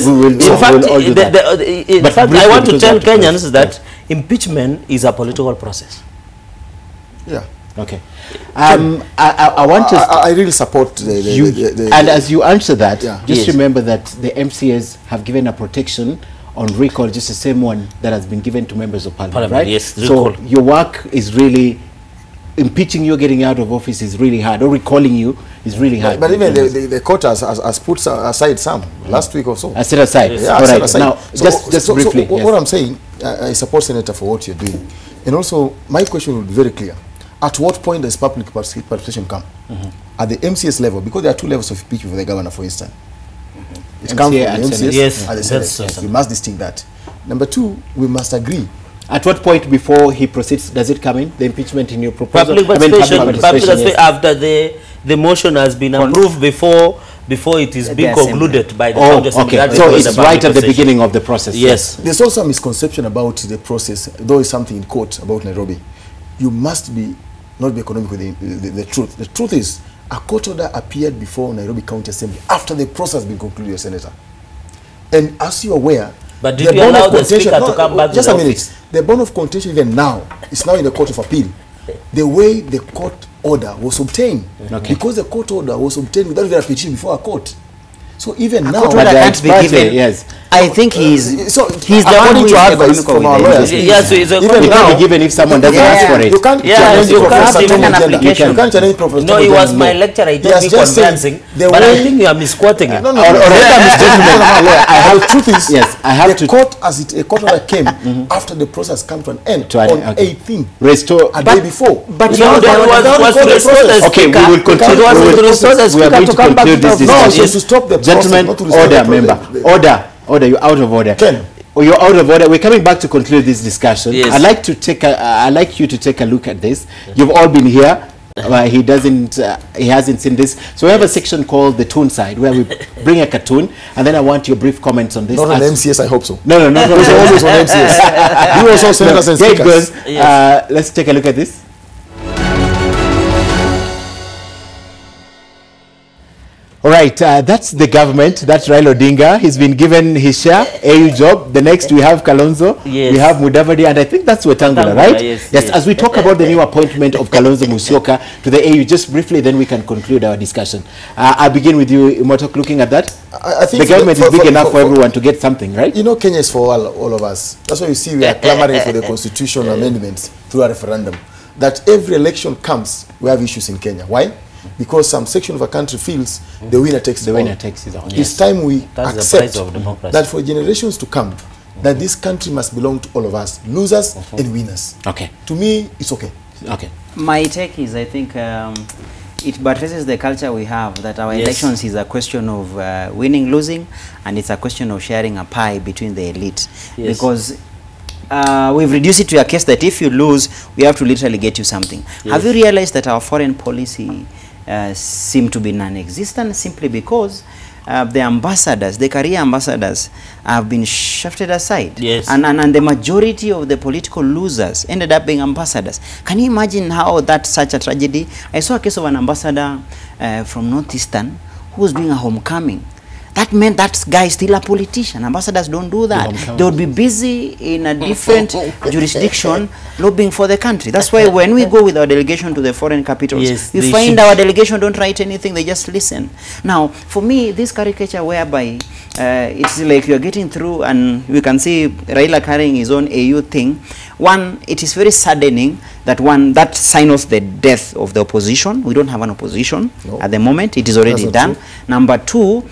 [SPEAKER 5] In fact, I want to tell Kenyans that impeachment is a political process.
[SPEAKER 3] Yeah.
[SPEAKER 1] Okay. I want to.
[SPEAKER 3] I really support
[SPEAKER 1] and as you answer that, just remember that the MCAs have given a protection on recall, just the same one that has been given to members of parliament, right?
[SPEAKER 5] Yes.
[SPEAKER 1] So your work is really, impeaching you, getting out of office is really hard, or recalling you is really hard.
[SPEAKER 3] But even the court has put aside some last week or so.
[SPEAKER 1] I set aside.
[SPEAKER 3] Yeah,
[SPEAKER 1] all right.
[SPEAKER 3] aside.
[SPEAKER 1] Now, just briefly.
[SPEAKER 3] So what I'm saying, I support Senator for what you're doing, and also my question will be very clear: at what point does public participation come? At the MCS level, because there are two levels of impeachment for the governor, for instance. It comes from the MCS and the Senate. We must distinct that. Number two, we must agree.
[SPEAKER 1] At what point before he proceeds does it come in, the impeachment in your proposal?
[SPEAKER 5] Public participation after the motion has been approved before it is being concluded by the County Assembly.
[SPEAKER 1] Okay. So it's right at the beginning of the process.
[SPEAKER 5] Yes.
[SPEAKER 3] There's also a misconception about the process, though it's something in court about Nairobi. You must not be economic with the truth. The truth is, a court order appeared before Nairobi County Assembly after the process has been concluded, your Senator. And as you're aware,
[SPEAKER 5] but did you allow the Speaker to come back
[SPEAKER 3] just
[SPEAKER 5] to
[SPEAKER 3] a
[SPEAKER 5] the
[SPEAKER 3] minute.
[SPEAKER 5] office?
[SPEAKER 3] The bone of contention even now is now in the Court of Appeal. The way the court order was obtained, because the court order was obtained without even a petition before a court. So even now,
[SPEAKER 4] court order can't be given.
[SPEAKER 1] Yes.
[SPEAKER 4] I think he's the one who is
[SPEAKER 3] advice from our lawyers.
[SPEAKER 5] Yes, so
[SPEAKER 1] even now, be given if someone doesn't ask for it.
[SPEAKER 3] You can't
[SPEAKER 5] challenge
[SPEAKER 3] You can't challenge Professor.
[SPEAKER 5] No, he was my lecturer. He told me convincing, but I think you are misquoting him.
[SPEAKER 3] No. The truth is,
[SPEAKER 1] yes, I have
[SPEAKER 3] the court, as a court order came after the process came to an end on 18th,
[SPEAKER 1] restore
[SPEAKER 3] a day before.
[SPEAKER 4] But
[SPEAKER 5] no, was to restore the
[SPEAKER 1] okay, we
[SPEAKER 5] Speaker.
[SPEAKER 1] will continue.
[SPEAKER 5] It was to restore the
[SPEAKER 1] We are
[SPEAKER 5] Speaker
[SPEAKER 1] going
[SPEAKER 5] to
[SPEAKER 1] to
[SPEAKER 5] come back
[SPEAKER 1] conclude
[SPEAKER 5] to
[SPEAKER 1] this
[SPEAKER 5] the
[SPEAKER 3] No,
[SPEAKER 1] discussion.
[SPEAKER 3] so to stop the
[SPEAKER 1] Gentlemen,
[SPEAKER 3] process, not to restore
[SPEAKER 1] order,
[SPEAKER 3] the
[SPEAKER 1] member. Order, you're out of order.
[SPEAKER 3] Ken.
[SPEAKER 1] Oh, you're out of order. We're coming back to conclude this discussion.
[SPEAKER 5] Yes.
[SPEAKER 1] I'd like you to take a look at this. You've all been here. He hasn't seen this. So we have a section called the Toon Side, where we bring a cartoon, and then I want your brief comments on this.
[SPEAKER 3] Not on MCS, I hope so.
[SPEAKER 1] No.
[SPEAKER 3] It's always on MCS. You also senators and
[SPEAKER 1] There it
[SPEAKER 3] speakers.
[SPEAKER 1] goes. Let's take a look at this. All right, that's the government. That's Raila Odinga. He's been given his share, AU job. The next we have Kalonzo,
[SPEAKER 5] Yes.
[SPEAKER 1] we have Mudavadi, and I think that's Wetangula, right?
[SPEAKER 5] Yes.
[SPEAKER 1] As we talk about the new appointment of Kalonzo Musyoka to the AU, just briefly, then we can conclude our discussion. I'll begin with you, Imotok, looking at that.
[SPEAKER 3] I think
[SPEAKER 1] the government is big enough for everyone to get something, right?
[SPEAKER 3] You know, Kenya is for all of us. That's why you see we are clamoring for the constitutional amendments through a referendum. That every election comes, we have issues in Kenya. Why? Because some section of a country feels the winner takes it all. It's time we accept that for generations to come, that this country must belong to all of us, losers and winners.
[SPEAKER 1] Okay.
[SPEAKER 3] To me, it's okay.
[SPEAKER 1] Okay.
[SPEAKER 4] My take is, I think it buttresses the culture we have, that our elections is a question of winning, losing, and it's a question of sharing a pie between the elite. Because we've reduced it to a case that if you lose, we have to literally get you something. Have you realized that our foreign policy seem to be non-existent simply because the ambassadors, the career ambassadors, have been shafted aside.
[SPEAKER 5] Yes.
[SPEAKER 4] And the majority of the political losers ended up being ambassadors. Can you imagine how that's such a tragedy? I saw a case of an ambassador from Northeastern who was doing a homecoming. That meant that guy is still a politician. Ambassadors don't do that. They would be busy in a different jurisdiction lobbying for the country. That's why when we go with our delegation to the foreign capitals,
[SPEAKER 5] Yes,
[SPEAKER 4] we find our delegation don't write anything, they just listen. Now, for me, this caricature whereby it's like you're getting through and we can see Raila carrying his own AU thing. One, it is very saddening that that signals the death of the opposition. We don't have an opposition at the moment. It is already done. Number two,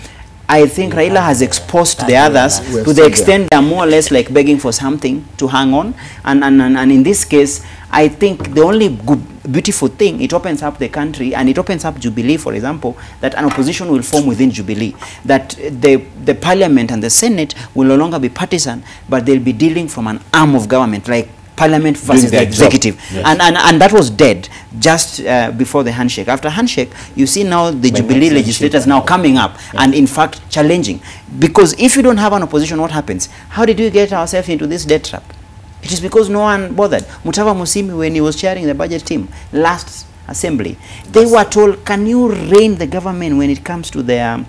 [SPEAKER 4] I think Raila has exposed the others to the extent they are more or less like begging for something to hang on. And in this case, I think the only beautiful thing, it opens up the country and it opens up Jubilee, for example, that an opposition will form within Jubilee, that the parliament and the Senate will no longer be partisan, but they'll be dealing from an arm of government, like parliament versus the executive. Yes. And that was dead just before the handshake. After handshake, you see now the Jubilee legislators now coming up and in fact challenging. Because if you don't have an opposition, what happens? How did we get ourselves into this debt trap? It is because no one bothered. Mutava Musimi, when he was chairing the budget team last assembly, they were told, can you rein the government when it comes to their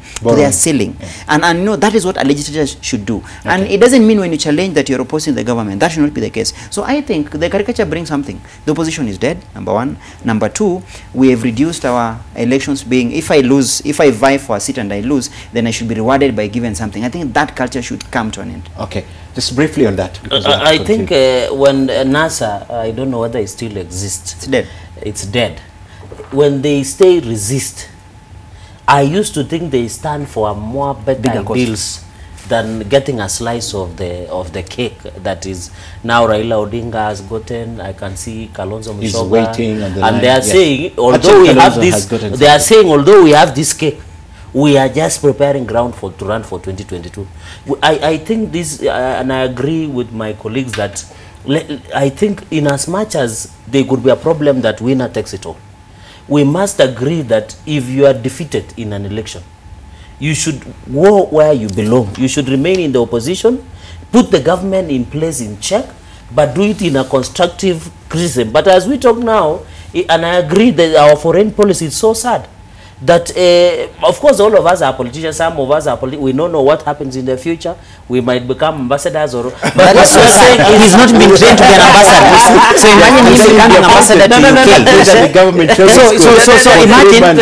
[SPEAKER 4] ceiling? And you know, that is what a legislature should do. And it doesn't mean when you challenge that you're opposing the government. That should not be the case. So I think the caricature brings something. The opposition is dead, number one. Number two, we have reduced our elections being, if I vie for a seat and I lose, then I should be rewarded by giving something. I think that culture should come to an end.
[SPEAKER 1] Okay. Just briefly on that.
[SPEAKER 5] I think when NASA, I don't know whether it still exists.
[SPEAKER 4] It's dead.
[SPEAKER 5] It's dead. When they say resist, I used to think they stand for a more better deals than getting a slice of the cake that is now Raila Odinga has gotten. I can see Kalonzo Musyoka.
[SPEAKER 1] He's waiting on the line.
[SPEAKER 5] And they are saying, although we have this, they are saying, although we have this cake, we are just preparing ground to run for 2022. I think this, and I agree with my colleagues that I think in as much as there could be a problem that winner takes it all, we must agree that if you are defeated in an election, you should go where you belong. You should remain in the opposition, put the government in place in check, but do it in a constructive criticism. But as we talk now, and I agree that our foreign policy is so sad, that of course all of us are politicians, some of us are we don't know what happens in the future. We might become ambassadors or but what you're saying is he's not been trained to be an ambassador. So imagine he's becoming an ambassador to UK. So imagine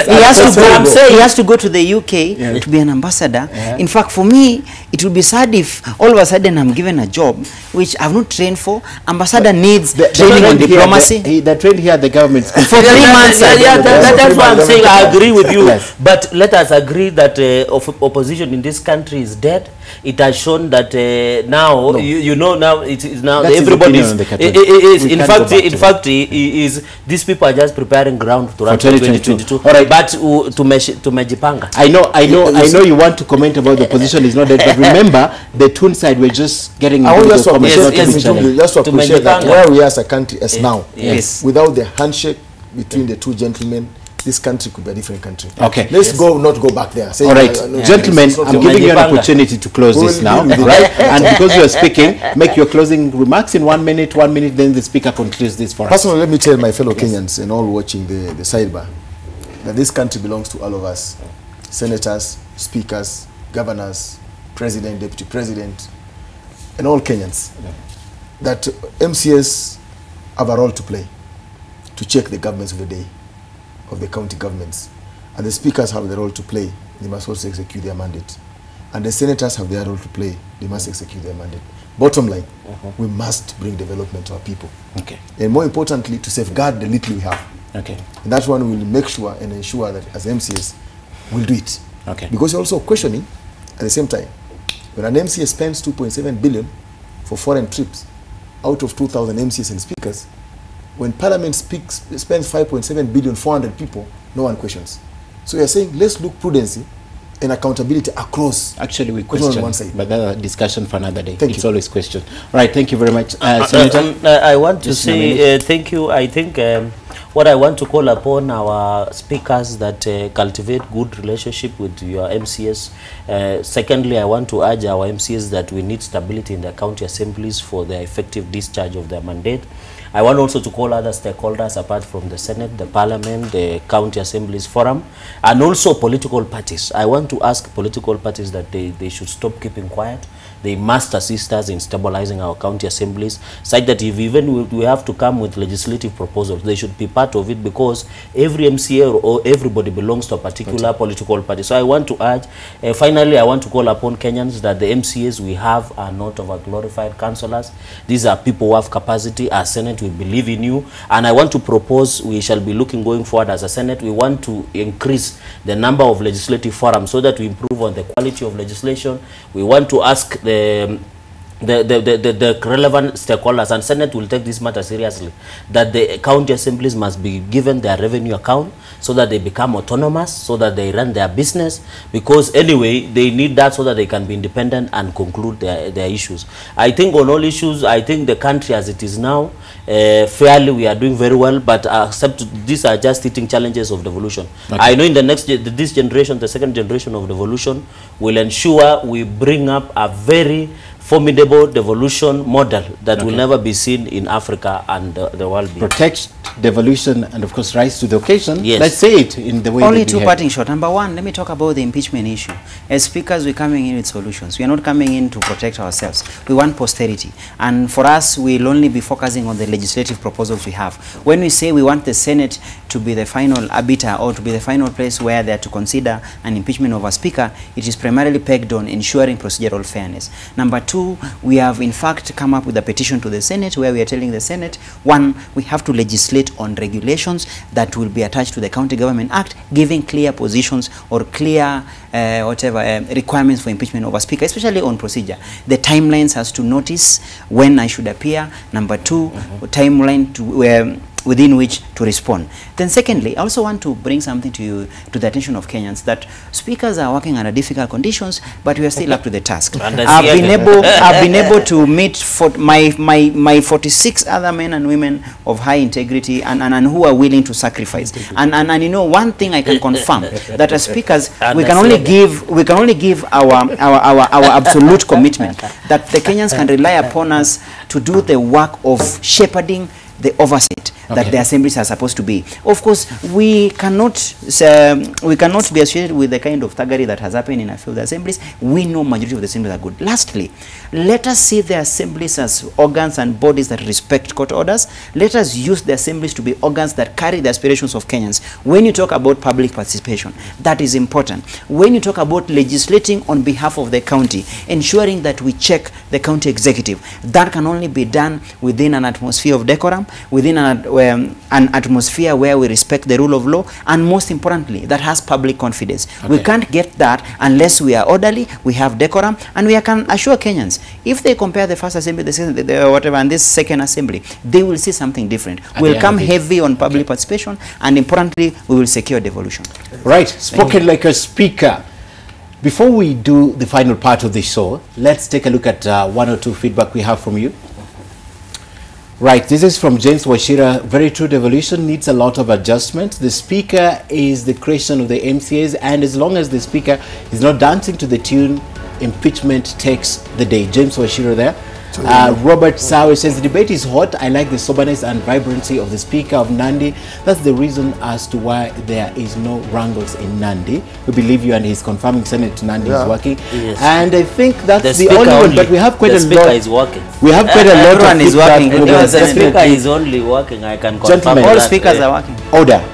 [SPEAKER 5] he has to go to the UK to be an ambassador. In fact, for me, it would be sad if all of a sudden I'm given a job which I've not trained for. Ambassador needs training on diplomacy.
[SPEAKER 1] The trained here at the government
[SPEAKER 5] for 3 months. That's what I'm saying. I agree with you, but let us agree that opposition in this country is dead. It has shown that now you know now it is now everybody is in fact these people are just preparing ground to run for 2022. All right, but to mejipanga.
[SPEAKER 1] I know you want to comment about the position is not dead, but remember the Toon side we're just getting.
[SPEAKER 3] I want just to appreciate that where we are as a country as now, without the handshake between the two gentlemen, this country could be a different country.
[SPEAKER 1] Okay.
[SPEAKER 3] Let's not go back there.
[SPEAKER 1] All right, gentlemen, I'm giving you an opportunity to close this now, right? And because you are speaking, make your closing remarks in 1 minute, then the speaker concludes this for us.
[SPEAKER 3] Personally, let me tell my fellow Kenyans and all watching the sidebar that this country belongs to all of us. Senators, speakers, governors, president, deputy president, and all Kenyans. That MCAs have a role to play to check the governments of the day, of the county governments. And the speakers have the role to play. They must also execute their mandate. And the senators have their role to play. They must execute their mandate. Bottom line, we must bring development to our people. Okay. And more importantly, to safeguard the little we have. Okay. And that one will make sure and ensure that as MCAs, we'll do it. Okay. Because you're also questioning, at the same time, when an MCA spends 2.7 billion for foreign trips, out of 2,000 MCAs and speakers, when Parliament spends 5.7 billion, 400 people, no one questions. So you're saying, let's look prudency and accountability across.
[SPEAKER 1] Actually, we question, on one side. But that's a discussion for another day.
[SPEAKER 3] It's
[SPEAKER 1] always question. All right, thank you very much. Senator,
[SPEAKER 5] I want to say thank you. I think what I want to call upon our speakers that cultivate good relationship with your MCAs. Secondly, I want to urge our MCAs that we need stability in the county assemblies for their effective discharge of their mandate. I want also to call other stakeholders apart from the Senate, the Parliament, the County Assemblies Forum, and also political parties. I want to ask political parties that they should stop keeping quiet. They must assist us in stabilizing our county assemblies, such that if even we have to come with legislative proposals, they should be part of it, because every MCA or everybody belongs to a particular political party. So I want to urge, finally, I want to call upon Kenyans that the MCAs we have are not overglorified councillors. These are people who have capacity. As Senate, we believe in you. And I want to propose, we shall be looking going forward as a Senate, we want to increase the number of legislative forums so that we improve on the quality of legislation. We want to ask the relevant stakeholders, and Senate will take this matter seriously, that the county assemblies must be given their revenue account so that they become autonomous, so that they run their business, because anyway they need that so that they can be independent and conclude their issues. I think on all issues, I think the country as it is now, fairly we are doing very well, but except these are just hitting challenges of devolution. Okay. I know in the this generation, the second generation of devolution, will ensure we bring up a very formidable devolution model that will never be seen in Africa and the world.
[SPEAKER 1] Protect devolution and of course rise to the occasion.
[SPEAKER 5] Yes.
[SPEAKER 1] Let's say it in the way
[SPEAKER 4] only two parting shot. Number one, let me talk about the impeachment issue. As speakers, we're coming in with solutions. We are not coming in to protect ourselves. We want posterity. And for us, we'll only be focusing on the legislative proposals we have. When we say we want the Senate to be the final arbiter or to be the final place where they are to consider an impeachment of a speaker, it is primarily pegged on ensuring procedural fairness. Number two, we have in fact come up with a petition to the Senate where we are telling the Senate, one, we have to legislate on regulations that will be attached to the County Government Act, giving clear positions or clear requirements for impeachment of a speaker, especially on procedure. The timelines has to notice when I should appear. Number two, timeline to within which to respond. Then secondly, I also want to bring something to the attention of Kenyans, that speakers are working under difficult conditions, but we are still up to the task. I've been able to meet my 46 other men and women of high integrity and who are willing to sacrifice. And you know, one thing I can confirm, that as speakers we can only give our absolute commitment that the Kenyans can rely upon us to do the work of shepherding the oversight that the assemblies are supposed to be. Of course, we cannot be associated with the kind of thuggery that has happened in a few of the assemblies. We know majority of the assemblies are good. Lastly, let us see the assemblies as organs and bodies that respect court orders. Let us use the assemblies to be organs that carry the aspirations of Kenyans. When you talk about public participation, that is important. When you talk about legislating on behalf of the county, ensuring that we check the county executive, that can only be done within an atmosphere of decorum, within an atmosphere where we respect the rule of law, and most importantly, that has public confidence. We can't get that unless we are orderly, we have decorum, and we can assure Kenyans, if they compare the first assembly, the second, and this second assembly, they will see something different. We'll come heavy on public participation, and importantly, we will secure devolution.
[SPEAKER 1] Right, spoken like a speaker. Before we do the final part of the show, let's take a look at one or two feedback we have from you. Right, this is from James Washira. Very true, devolution needs a lot of adjustment. The speaker is the creation of the MCAs, and as long as the speaker is not dancing to the tune, impeachment takes the day. James Washira there. Robert Sawe says, the debate is hot. I like the soberness and vibrancy of the Speaker of Nandi. That's the reason as to why there is no wrangles in Nandi. We believe you, and he's confirming Senate Nandi is working. Yes. And I think that's the only one, but we have quite a lot. The Speaker is working. We have quite a lot of
[SPEAKER 4] is working.
[SPEAKER 5] The Speaker is only working. I can confirm.
[SPEAKER 4] All speakers are working.
[SPEAKER 1] Order.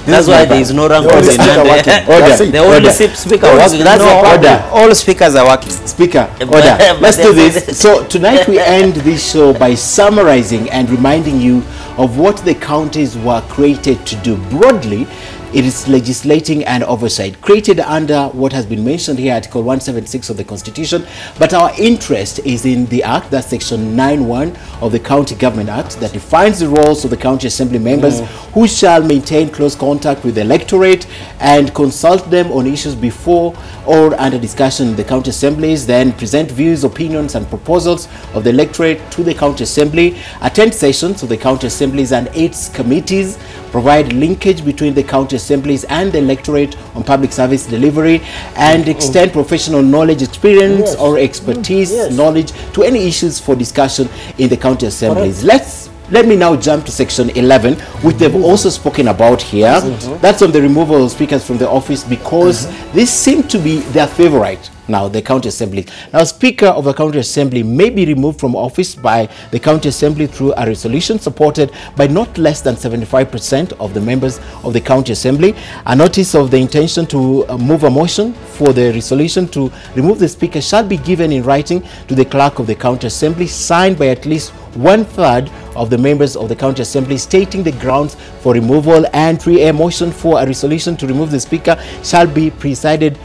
[SPEAKER 5] That's why there is no wrangles in Nandi. The only speaker working. That's the order.
[SPEAKER 4] All speakers are working.
[SPEAKER 1] Speaker, order. Let's do this. So tonight we end this show by summarizing and reminding you of what the counties were created to do. Broadly, it is legislating and oversight, created under what has been mentioned here, Article 176 of the Constitution. But our interest is in the Act, that's Section 9(1) of the County Government Act, that defines the roles of the county assembly members who shall maintain close contact with the electorate and consult them on issues before or under discussion in the county assemblies, then present views, opinions and proposals of the electorate to the county assembly, attend sessions of the county assemblies and its committees, provide linkage between the county assemblies and the electorate on public service delivery, and extend professional knowledge, experience, or expertise knowledge to any issues for discussion in the county assemblies. Let me now jump to section 11, which they've also spoken about here. That's on the removal of speakers from the office, because this seemed to be their favorite. Now, the county assembly. Now, speaker of a county assembly may be removed from office by the county assembly through a resolution supported by not less than 75% of the members of the county assembly. A notice of the intention to move a motion for the resolution to remove the speaker shall be given in writing to the clerk of the county assembly, signed by at least 1/3 of the members of the county assembly, stating the grounds for removal, and a motion for a resolution to remove the speaker shall be presided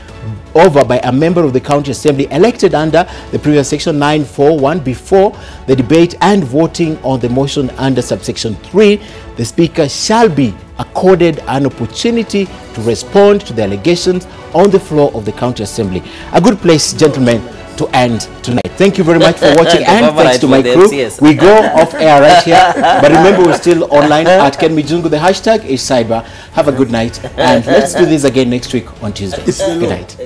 [SPEAKER 1] over by a member of the county assembly elected under the previous section 941. Before the debate and voting on the motion under subsection 3, the speaker shall be accorded an opportunity to respond to the allegations on the floor of the county assembly. A good place, gentlemen, to end tonight. Thank you very much for watching, and thanks to my crew. We go off air right here, but remember, we're still online at Ken Mijungu. The hashtag is Cyber. Have a good night, and let's do this again next week on Tuesday. Good night.